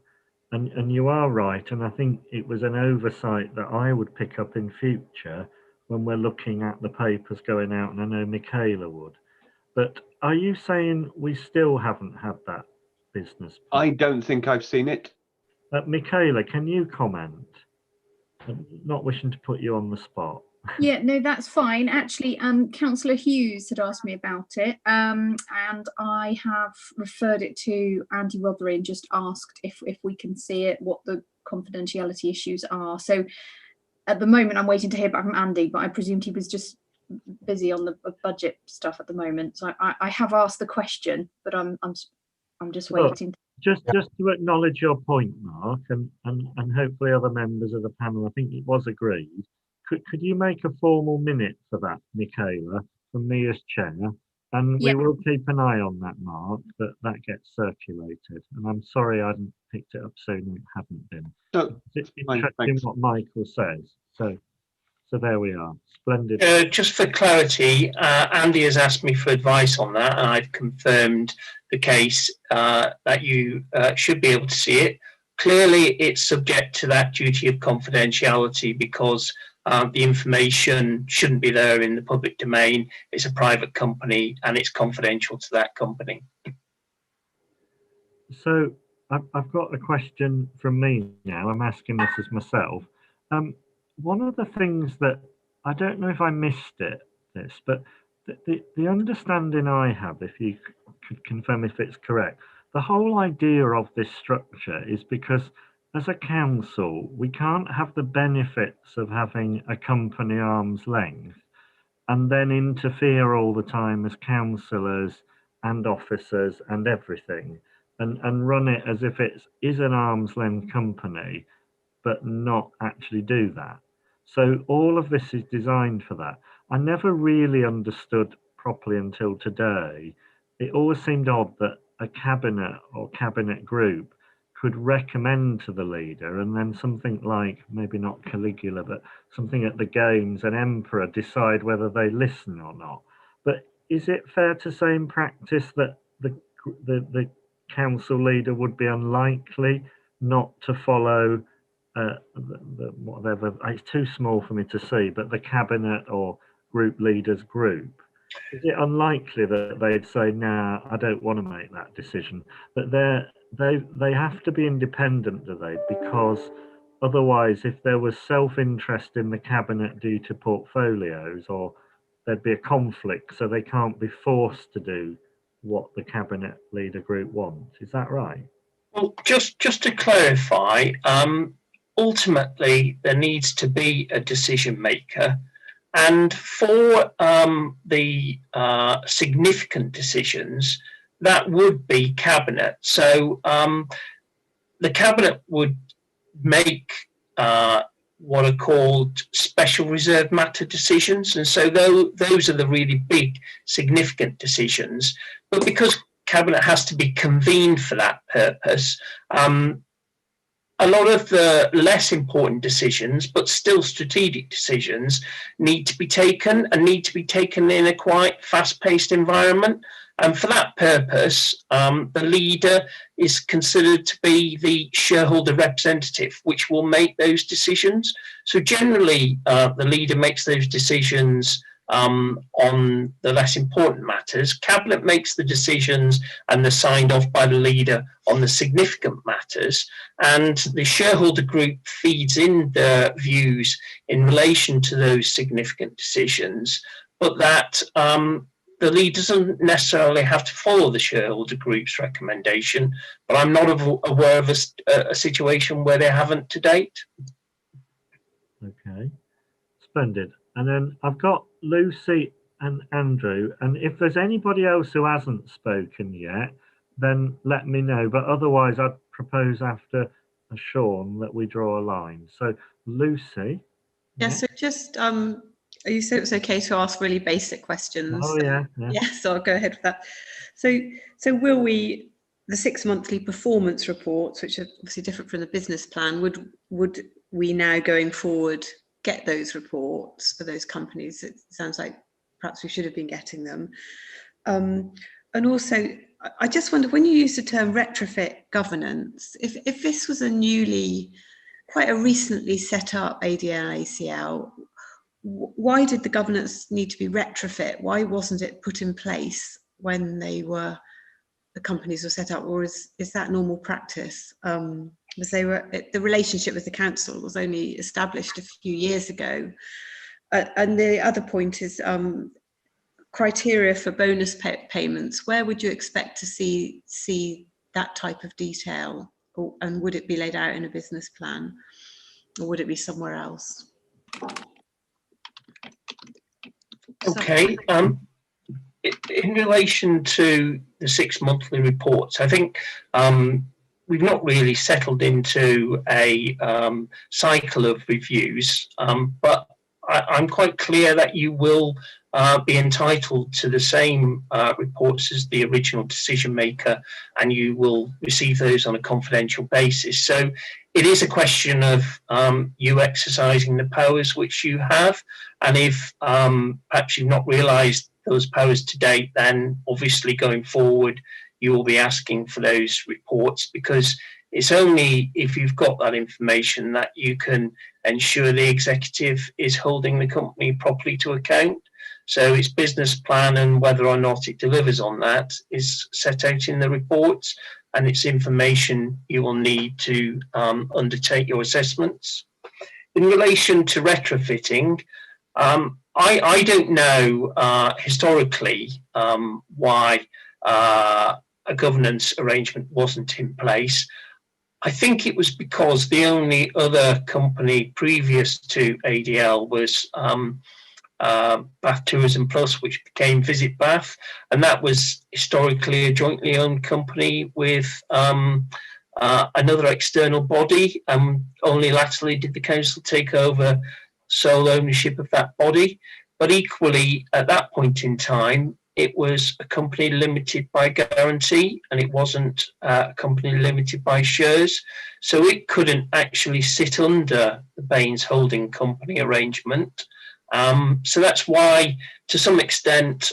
And you are right, and I think it was an oversight that I would pick up in future when we're looking at the papers going out, and I know Michaela would. But are you saying we still haven't had that business plan? I don't think I've seen it. Michaela, can you comment? I'm not wishing to put you on the spot. Yeah, no, that's fine. Actually, Councillor Hughes had asked me about it, and I have referred it to Andy Rothery and just asked if we can see it, what the confidentiality issues are. So at the moment, I'm waiting to hear back from Andy, but I presumed he was just busy on the budget stuff at the moment. So I have asked the question, but I'm just waiting. Just to acknowledge your point, Mark, and hopefully other members of the panel, I think it was agreed. Could you make a formal minute for that, Michaela, from me as chair? And we will keep an eye on that, Mark, that gets circulated. And I'm sorry I hadn't picked it up sooner, it hadn't been. No, it's interesting what Michael says. So there we are. Splendid. Just for clarity, Andy has asked me for advice on that, and I've confirmed the case that you should be able to see it. Clearly, it's subject to that duty of confidentiality because the information shouldn't be there in the public domain. It's a private company and it's confidential to that company. So I've got a question from me now. I'm asking this as myself. One of the things that, I don't know if I missed this, but the understanding I have, if you could confirm if it's correct, the whole idea of this structure is because as a council, we can't have the benefits of having a company arm's length and then interfere all the time as councillors and officers and everything and run it as if it is an arm's length company, but not actually do that. So all of this is designed for that. I never really understood properly until today. It always seemed odd that a cabinet or cabinet group could recommend to the leader and then something like, maybe not Caligula, but something at the games, an emperor decide whether they listen or not. is it fair to say in practice that the council leader would be unlikely not to follow whatever, it's too small for me to see, but the cabinet or group leaders group? Is it unlikely that they'd say, "Nah, I don't want to make that decision"? But they have to be independent, do they? Because otherwise, if there was self-interest in the cabinet due to portfolios, or there'd be a conflict, so they can't be forced to do what the cabinet leader group wants. Is that right? Well, just to clarify, ultimately there needs to be a decision maker, and for the significant decisions, that would be cabinet. So the cabinet would make what are called special reserve matter decisions, and so those are the really big, significant decisions. But because cabinet has to be convened for that purpose, a lot of the less important decisions, but still strategic decisions, need to be taken in a quite fast-paced environment. And for that purpose, the leader is considered to be the shareholder representative, which will make those decisions. So generally, the leader makes those decisions on the less important matters. Cabinet makes the decisions and they're signed off by the leader on the significant matters. And the shareholder group feeds in their views in relation to those significant decisions, but that the leader doesn't necessarily have to follow the shareholder group's recommendation, but I'm not aware of a situation where they haven't to date. Okay, splendid. And then I've got Lucy and Andrew, and if there's anybody else who hasn't spoken yet, then let me know. But otherwise, I'd propose after Sean that we draw a line. So Lucy. Yeah, so just you said it was okay to ask really basic questions. Oh yeah. Yeah, so I'll go ahead with that. So will we, the 6 monthly performance reports, which are obviously different from the business plan, would we now going forward get those reports for those companies? It sounds like perhaps we should have been getting them. And also, I just wonder, when you use the term retrofit governance, if this was quite a recently set up ADL ACL, why did the governance need to be retrofit? Why wasn't it put in place when the companies were set up, or is that normal practice? Because the relationship with the council was only established a few years ago. And the other point is criteria for bonus payments. Where would you expect to see that type of detail, and would it be laid out in a business plan, or would it be somewhere else? Okay. In relation to the 6 monthly reports, I think we've not really settled into a cycle of reviews, but I'm quite clear that you will be entitled to the same reports as the original decision maker, and you will receive those on a confidential basis. So it is a question of you exercising the powers which you have, and if perhaps you've not realised those powers to date, then obviously going forward you will be asking for those reports, because it's only if you've got that information that you can ensure the executive is holding the company properly to account. So its business plan and whether or not it delivers on that is set out in the reports, and it's information you will need to undertake your assessments. In relation to retrofitting, I don't know historically why a governance arrangement wasn't in place. I think it was because the only other company previous to ADL was Bath Tourism Plus, which became Visit Bath, and that was historically a jointly owned company with another external body. Only latterly did the council take over sole ownership of that body, but equally at that point in time it was a company limited by guarantee, and it wasn't a company limited by shares, so it couldn't actually sit under the Baines holding company arrangement. So that's why, to some extent,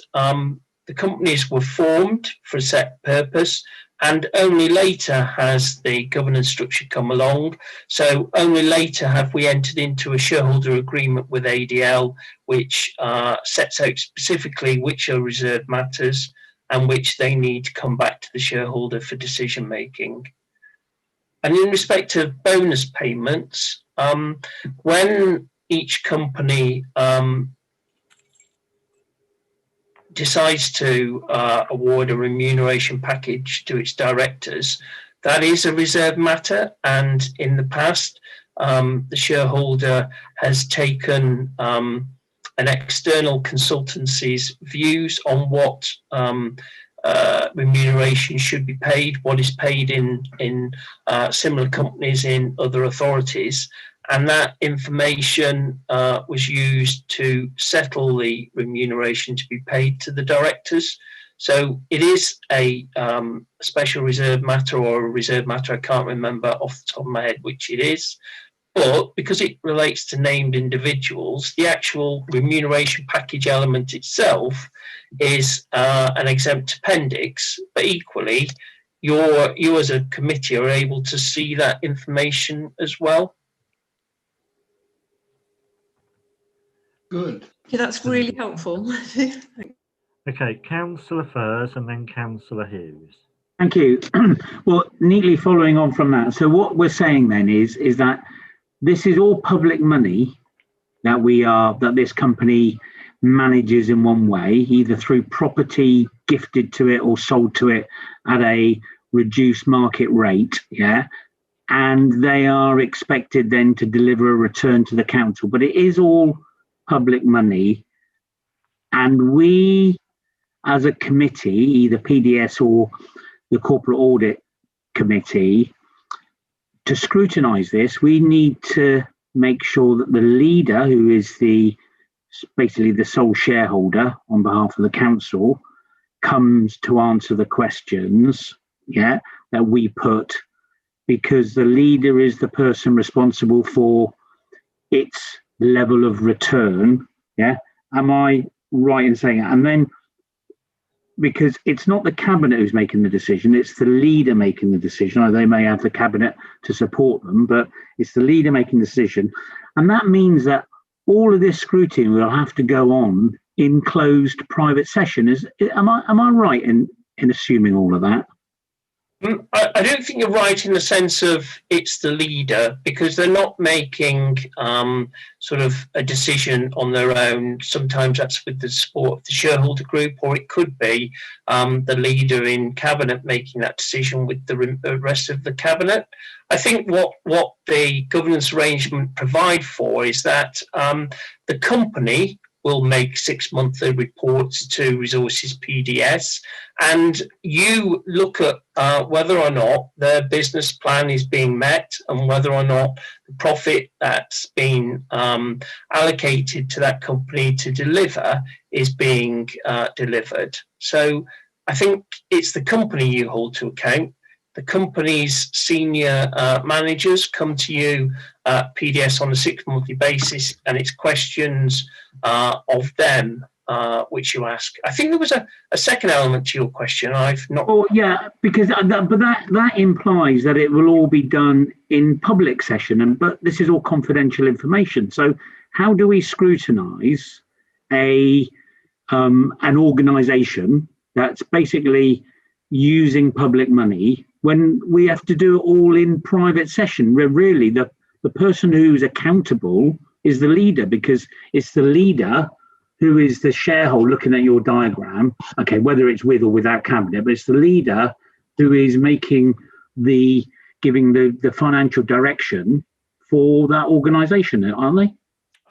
the companies were formed for a set purpose, and only later has the governance structure come along. So only later have we entered into a shareholder agreement with ADL, which sets out specifically which are reserved matters and which they need to come back to the shareholder for decision making. And in respect of bonus payments, when each company decides to award a remuneration package to its directors, that is a reserved matter. And in the past, the shareholder has taken an external consultancy's views on what remuneration should be paid, what is paid in similar companies in other authorities. And that information was used to settle the remuneration to be paid to the directors. So it is a special reserve matter or a reserve matter, I can't remember off the top of my head which it is. But because it relates to named individuals, the actual remuneration package element itself is an exempt appendix, but equally, you as a committee are able to see that information as well. Good. Yeah, that's really helpful. Okay, Councillor Furse and then Councillor Hughes. Thank you. Well, neatly following on from that, so what we're saying then is that this is all public money that this company manages in one way, either through property gifted to it or sold to it at a reduced market rate, yeah, and they are expected then to deliver a return to the council. But it is all public money, and we as a committee, either PDS or the corporate audit committee, to scrutinise this, we need to make sure that the leader, who is basically the sole shareholder on behalf of the council, comes to answer the questions, yeah, that we put, because the leader is the person responsible for its level of return. Yeah, am I right in saying that? And then, because it's not the cabinet who's making the decision, it's the leader making the decision. Or they may have the cabinet to support them, but it's the leader making the decision. And that means that all of this scrutiny will have to go on in closed private session. Am I right in assuming all of that? I don't think you're right in the sense of it's the leader, because they're not making sort of a decision on their own. Sometimes that's with the support of the shareholder group, or it could be the leader in cabinet making that decision with the rest of the cabinet. I think what the governance arrangement provide for is that the company will make 6-monthly reports to Resources PDS, and you look at whether or not their business plan is being met and whether or not the profit that's been allocated to that company to deliver is being delivered. So I think it's the company you hold to account. The company's senior managers come to you PDS on a 6-monthly basis, and it's questions of them which you ask. I think there was a second element to your question. I've not. Oh yeah, because that implies that it will all be done in public session, but this is all confidential information. So how do we scrutinise an organisation that's basically using public money when we have to do it all in private session, where really the person who's accountable is the leader, because it's the leader who is the shareholder looking at your diagram, okay, whether it's with or without cabinet, but it's the leader who is giving the financial direction for that organisation, aren't they?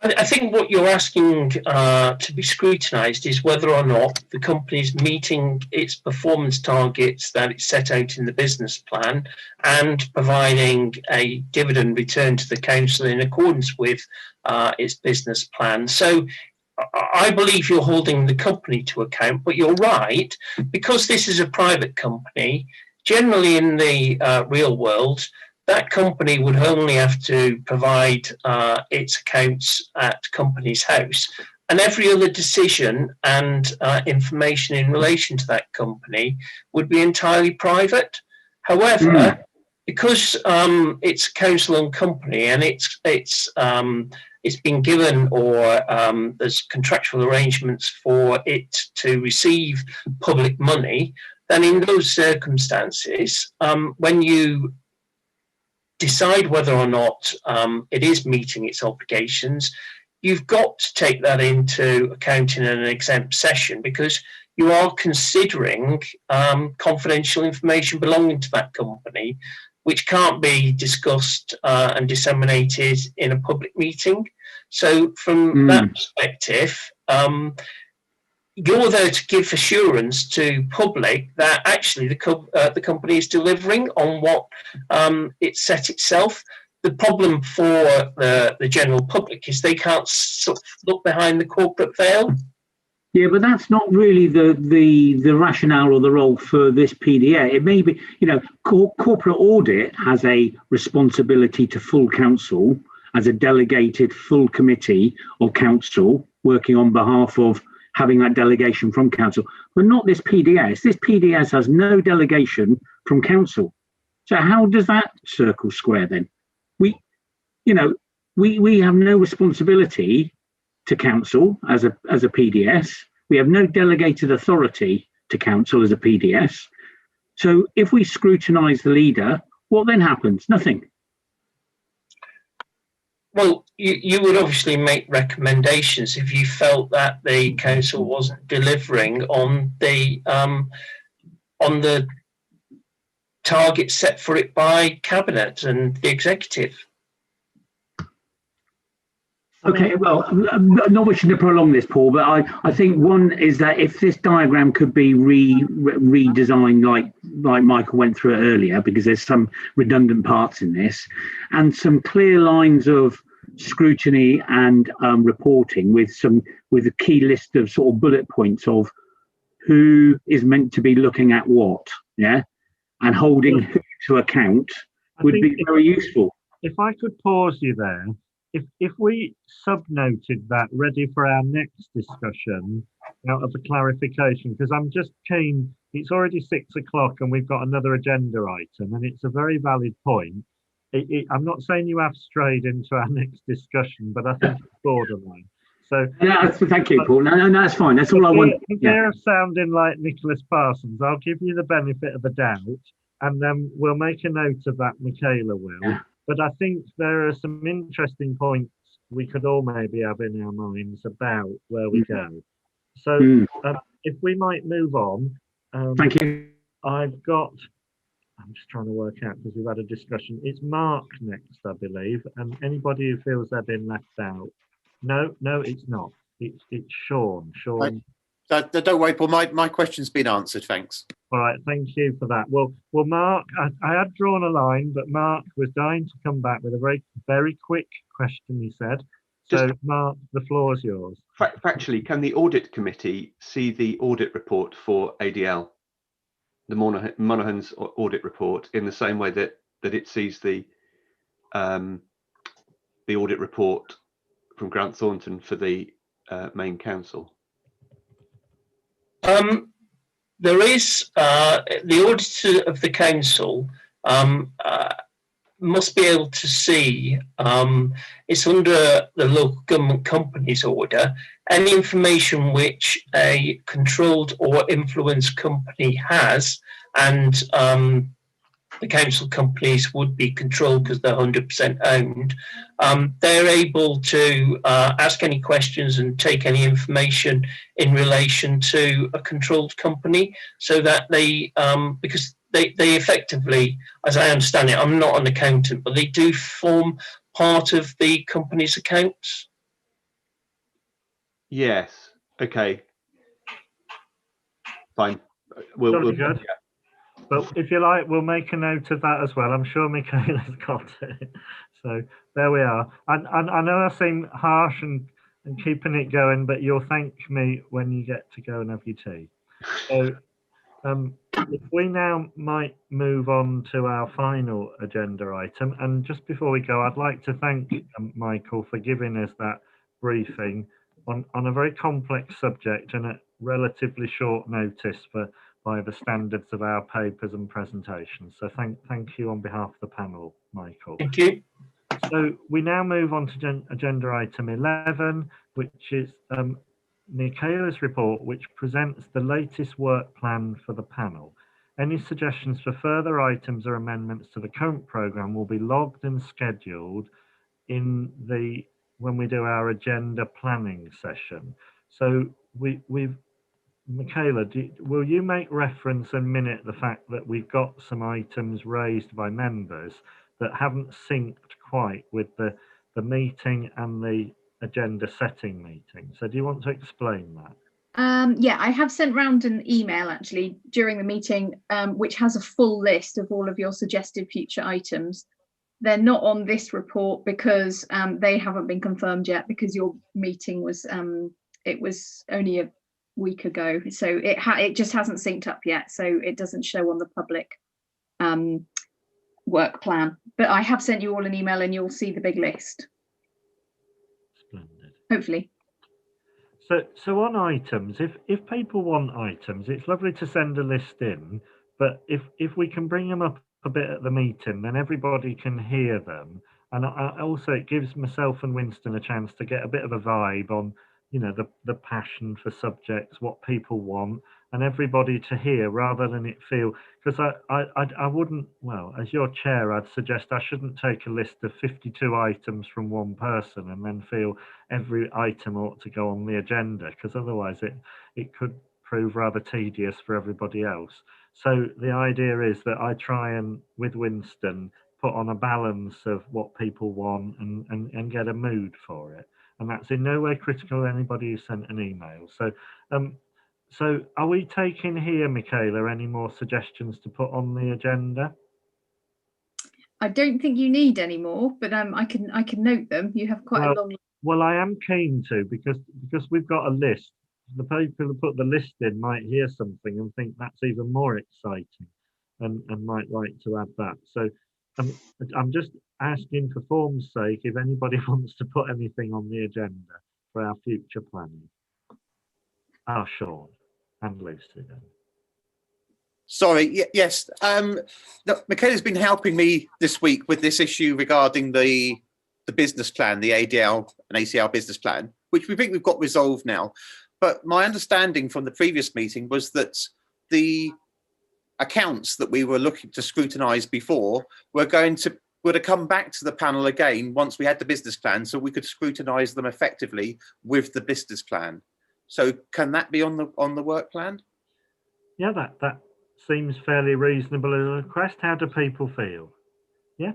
I think what you're asking to be scrutinised is whether or not the company is meeting its performance targets that it's set out in the business plan and providing a dividend return to the council in accordance with its business plan. So I believe you're holding the company to account, but you're right, because this is a private company, generally in the real world, that company would only have to provide its accounts at Companies House, and every other decision and information in relation to that company would be entirely private. However, because it's a council-owned company and it's been given, or there's contractual arrangements for it to receive public money, then in those circumstances, when you decide whether or not it is meeting its obligations, you've got to take that into account in an exempt session, because you are considering confidential information belonging to that company, which can't be discussed and disseminated in a public meeting. So from that perspective, you're there to give assurance to public that actually the company is delivering on what it set itself. The problem for the general public is they can't sort of look behind the corporate veil. Yeah, but that's not really the rationale or the role for this PDA. It may be, you know, corporate audit has a responsibility to full council as a delegated full committee of council working on behalf of having that delegation from council, but not this PDS. This PDS has no delegation from council. So how does that circle square then? We have no responsibility to council as a PDS. We have no delegated authority to council as a PDS. So if we scrutinise the leader, what then happens? Nothing. Well, you would obviously make recommendations if you felt that the council wasn't delivering on the target set for it by cabinet and the executive. Okay, well, I'm not wishing to prolong this, Paul, but I think one is that if this diagram could be redesigned like Michael went through it earlier, because there's some redundant parts in this, and some clear lines of scrutiny and reporting with a key list of sort of bullet points of who is meant to be looking at what, yeah, and holding who to account would be very useful. If I could pause you there. If we subnoted that ready for our next discussion out of a clarification, because I'm just keen, it's already 6 o'clock and we've got another agenda item, and it's a very valid point. I'm not saying you have strayed into our next discussion, but I think it's borderline. So yeah, thank you, Paul. No, that's fine. That's all I want. Fear of sounding like Nicholas Parsons, I'll give you the benefit of the doubt, and then we'll make a note of that. Michaela will. Yeah. But I think there are some interesting points we could all maybe have in our minds about where we go. So if we might move on. Thank you. I'm just trying to work out, because we've had a discussion. It's Mark next, I believe, and anybody who feels they've been left out. No, it's not. It's Sean. Sean. Don't worry, Paul. My question's been answered. Thanks. All right, thank you for that. Well, Mark, I had drawn a line, but Mark was dying to come back with a very, very quick question, he said. So, Mark, the floor is yours. Factually, can the audit committee see the audit report for ADL, the Monaghan's audit report, in the same way that it sees the audit report from Grant Thornton for the main council? There is the auditor of the council must be able to see, it's under the Local Government Companies Order, any information which a controlled or influenced company has, and the council companies would be controlled because they're 100% owned. They're able to ask any questions and take any information in relation to a controlled company, so that they, because they effectively, as I understand it, I'm not an accountant, but they do form part of the company's accounts. Yes. Okay. Fine. We'll good. Yeah. But if you like, we'll make a note of that as well. I'm sure Michaela's got it. So there we are. And I know I seem harsh and keeping it going, but you'll thank me when you get to go and have your tea. So if we now might move on to our final agenda item. And just before we go, I'd like to thank Michael for giving us that briefing on a very complex subject and at relatively short notice by the standards of our papers and presentations. So thank you on behalf of the panel, Michael. Thank you. So we now move on to agenda item 11, which is Michaela's report, which presents the latest work plan for the panel. Any suggestions for further items or amendments to the current programme will be logged and scheduled in when we do our agenda planning session. So Michaela, will you make reference and minute the fact that we've got some items raised by members that haven't synced quite with the meeting and the agenda setting meeting? So do you want to explain that? Yeah, I have sent round an email actually during the meeting, which has a full list of all of your suggested future items. They're not on this report because they haven't been confirmed yet, because your meeting was it was only a week ago, so it just hasn't synced up yet, so it doesn't show on the public work plan. But I have sent you all an email and you'll see the big list. Splendid. Hopefully. So on items, if people want items, it's lovely to send a list in, but if we can bring them up a bit at the meeting, then everybody can hear them, and also it gives myself and Winston a chance to get a bit of a vibe on, you know, the passion for subjects, what people want, and everybody to hear, rather than it feel, because I wouldn't, well, as your chair, I'd suggest I shouldn't take a list of 52 items from one person and then feel every item ought to go on the agenda, because otherwise it could prove rather tedious for everybody else. So the idea is that I try and, with Winston, put on a balance of what people want and get a mood for it. And that's in no way critical of anybody who sent an email. So are we taking here, Michaela, any more suggestions to put on the agenda? I don't think you need any more, but I can note them. You have quite a long. Well, I am keen to, because we've got a list. The people who put the list in might hear something and think that's even more exciting, and might like to add that. So I'm just asking for form's sake if anybody wants to put anything on the agenda for our future planning. Sean and Lucy then. Sorry, yes. Michaela's been helping me this week with this issue regarding the business plan, the ADL and ACL business plan, which we think we've got resolved now. But my understanding from the previous meeting was that the accounts that we were looking to scrutinise before were to come back to the panel again once we had the business plan, so we could scrutinise them effectively with the business plan. So can that be on the work plan? Yeah, that seems fairly reasonable as a request. How do people feel? Yeah,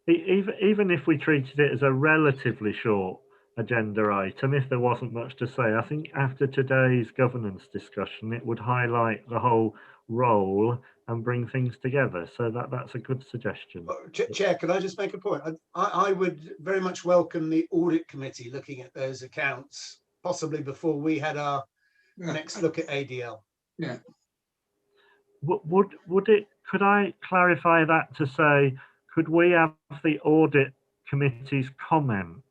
even if we treated it as a relatively short agenda item, if there wasn't much to say, I think after today's governance discussion, it would highlight the whole role and bring things together. So that's a good suggestion. Chair, could I just make a point? I would very much welcome the audit committee looking at those accounts, possibly before we had our next look at ADL. Yeah. Would it? Could I clarify that to say, could we have the audit committee's comments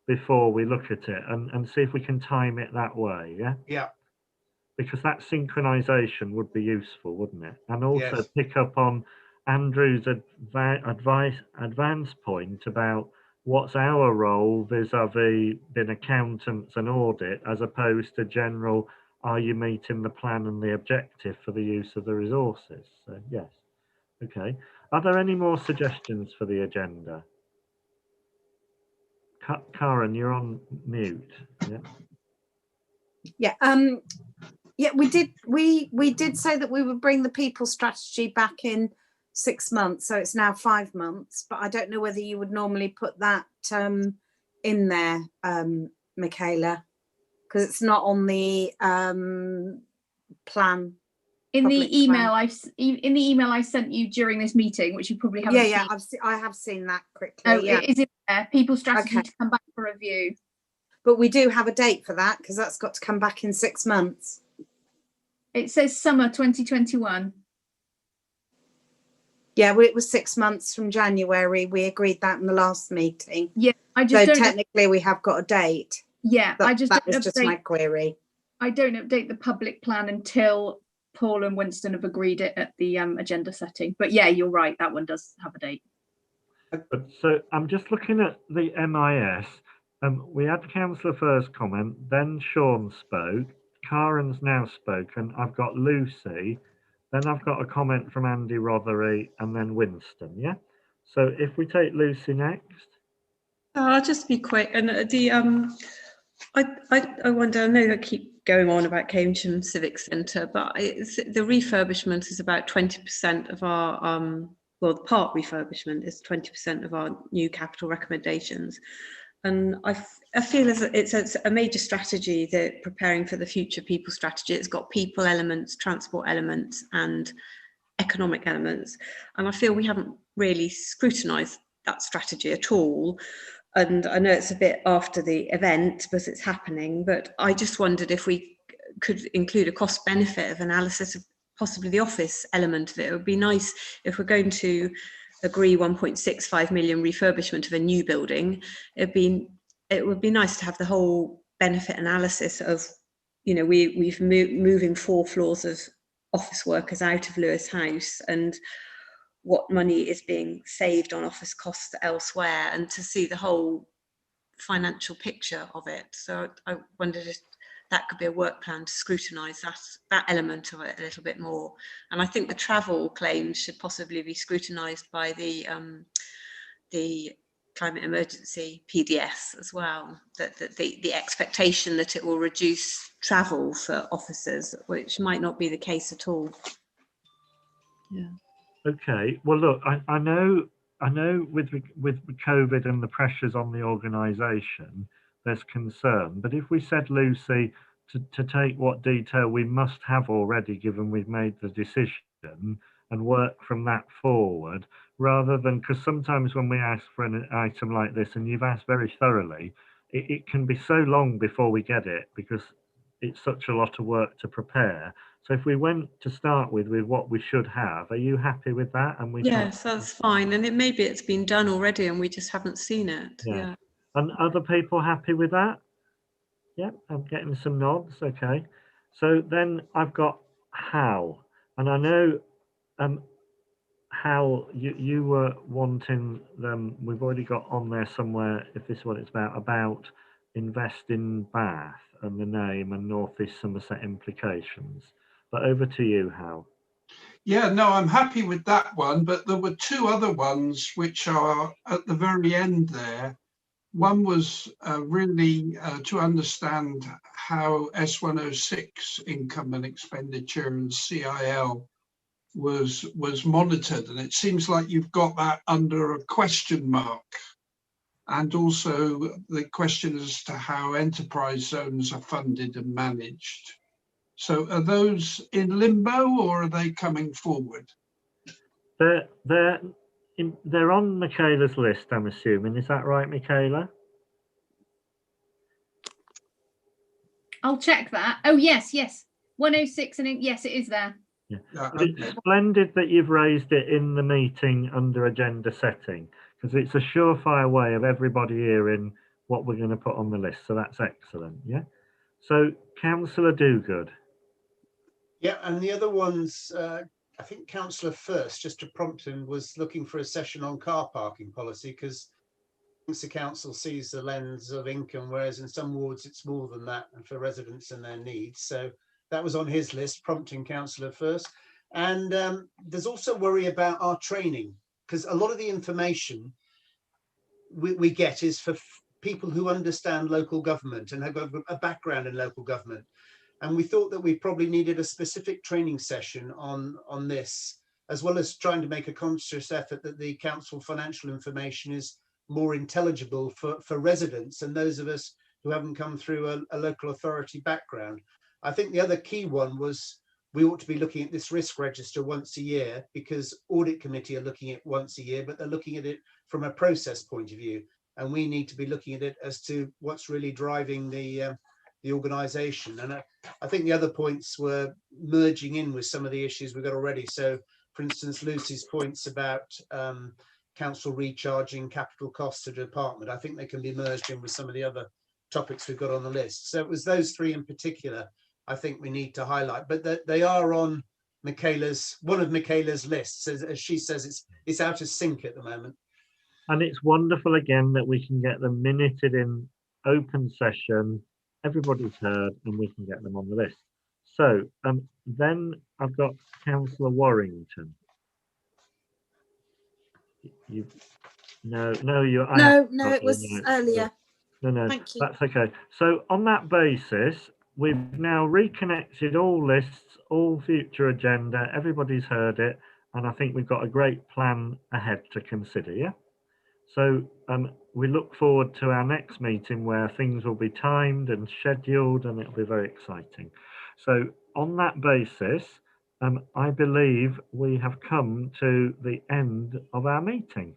before we look at it and see if we can time it that way? Yeah. Yeah. Because that synchronization would be useful, wouldn't it? And also Yes. pick up on Andrew's advance point about what's our role vis-a-vis being accountants and audit, as opposed to general, are you meeting the plan and the objective for the use of the resources? So yes. Okay. Are there any more suggestions for the agenda? Karen, you're on mute. Yeah. Yeah. Yeah, we did say that we would bring the people strategy back in 6 months, so it's now 5 months. But I don't know whether you would normally put that in there, Michaela, because it's not on the plan. In the email I sent you during this meeting, which you probably haven't seen. Yeah, I have seen that quickly. Oh, yeah. it is in there. People strategy to come back for review. But we do have a date for that, because that's got to come back in 6 months. It says summer 2021. Yeah, well, it was 6 months from January. We agreed that in the last meeting. Yeah, so technically we have got a date. Yeah, I just that don't was just my query. I don't update the public plan until Paul and Winston have agreed it at the agenda setting. But yeah, you're right, that one does have a date. But so I'm just looking at the MIS. We had Councillor First comment, then Sean spoke, Karen's now spoken, I've got Lucy, then I've got a comment from Andy Rothery, and then Winston, yeah? So if we take Lucy next. I'll just be quick. And I wonder, I know I keep going on about Cambridgeshire Civic Centre, but the refurbishment is about 20% of our, well, the park refurbishment is 20% of our new capital recommendations. And I feel as it's a major strategy, that preparing for the future people strategy. It's got people elements, transport elements, and economic elements. And I feel we haven't really scrutinised that strategy at all. And I know it's a bit after the event, but it's happening. But I just wondered if we could include a cost benefit of analysis of possibly the office element of it. It would be nice if we're going to agree 1.65 million refurbishment of a new building. It would be nice to have the whole benefit analysis of, you know, we've moving 4 floors of office workers out of Lewis House, and what money is being saved on office costs elsewhere, and to see the whole financial picture of it. So I wondered if that could be a work plan to scrutinise that element of it a little bit more. And I think the travel claims should possibly be scrutinised by the climate emergency PDS as well. That the expectation that it will reduce travel for officers, which might not be the case at all. Yeah. Okay, well, look, I know with COVID and the pressures on the organisation, there's concern. But if we said, Lucy, to take what detail we must have already, given we've made the decision, and work from that forward, rather than, because sometimes when we ask for an item like this, and you've asked very thoroughly, it can be so long before we get it, because it's such a lot of work to prepare. So if we went to start with what we should have, are you happy with that? And we yes, that's fine. And maybe it's been done already and we just haven't seen it. Yeah. And other people happy with that? Yeah, I'm getting some nods. Okay. So then I've got Hal, and I know Hal, you were wanting them. We've already got on there somewhere, if this is what it's about invest in Bath and the name and North East Somerset implications. But over to you, Hal. Yeah, no, I'm happy with that one, but there were 2 other ones which are at the very end there. One was really to understand how S106 income and expenditure and CIL was monitored, and it seems like you've got that under a question mark. And also the question as to how enterprise zones are funded and managed. So are those in limbo, or are they coming forward? They're on Michaela's list, I'm assuming. Is that right, Michaela? I'll check that. Oh, yes. 106, and yes, it is there. Yeah. It's splendid that you've raised it in the meeting under agenda setting, because it's a surefire way of everybody hearing what we're going to put on the list. So that's excellent. Yeah. So Councillor Dogood. Yeah, and the other ones, I think Councillor First, just to prompt him, was looking for a session on car parking policy, because the council sees the lens of income, whereas in some wards it's more than that, and for residents and their needs. So that was on his list, prompting Councillor First. And there's also worry about our training, because a lot of the information we get is for people who understand local government and have got a background in local government. And we thought that we probably needed a specific training session on this, as well as trying to make a conscious effort that the council financial information is more intelligible for residents and those of us who haven't come through a local authority background. I think the other key one was we ought to be looking at this risk register once a year, because audit committee are looking at it once a year, but they're looking at it from a process point of view. And we need to be looking at it as to what's really driving the organisation. And I think the other points were merging in with some of the issues we've got already. So, for instance, Lucy's points about council recharging capital costs to the department, I think they can be merged in with some of the other topics we've got on the list. So it was those three in particular I think we need to highlight, but they are on one of Michaela's lists. As she says, it's out of sync at the moment. And it's wonderful again that we can get them minuted in open session. Everybody's heard, and we can get them on the list. So then I've got Councillor Warrington. No, it was earlier. No, Thank you. that's okay. So on that basis, we've now reconnected all lists, all future agenda. Everybody's heard it, and I think we've got a great plan ahead to consider. Yeah. So we look forward to our next meeting where things will be timed and scheduled, and it'll be very exciting. So on that basis, I believe we have come to the end of our meeting.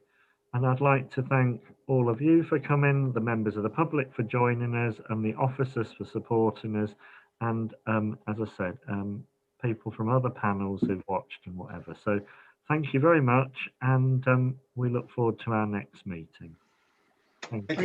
And I'd like to thank all of you for coming, the members of the public for joining us, and the officers for supporting us. And as I said, people from other panels who've watched and whatever. So thank you very much, and we look forward to our next meeting. Thank you.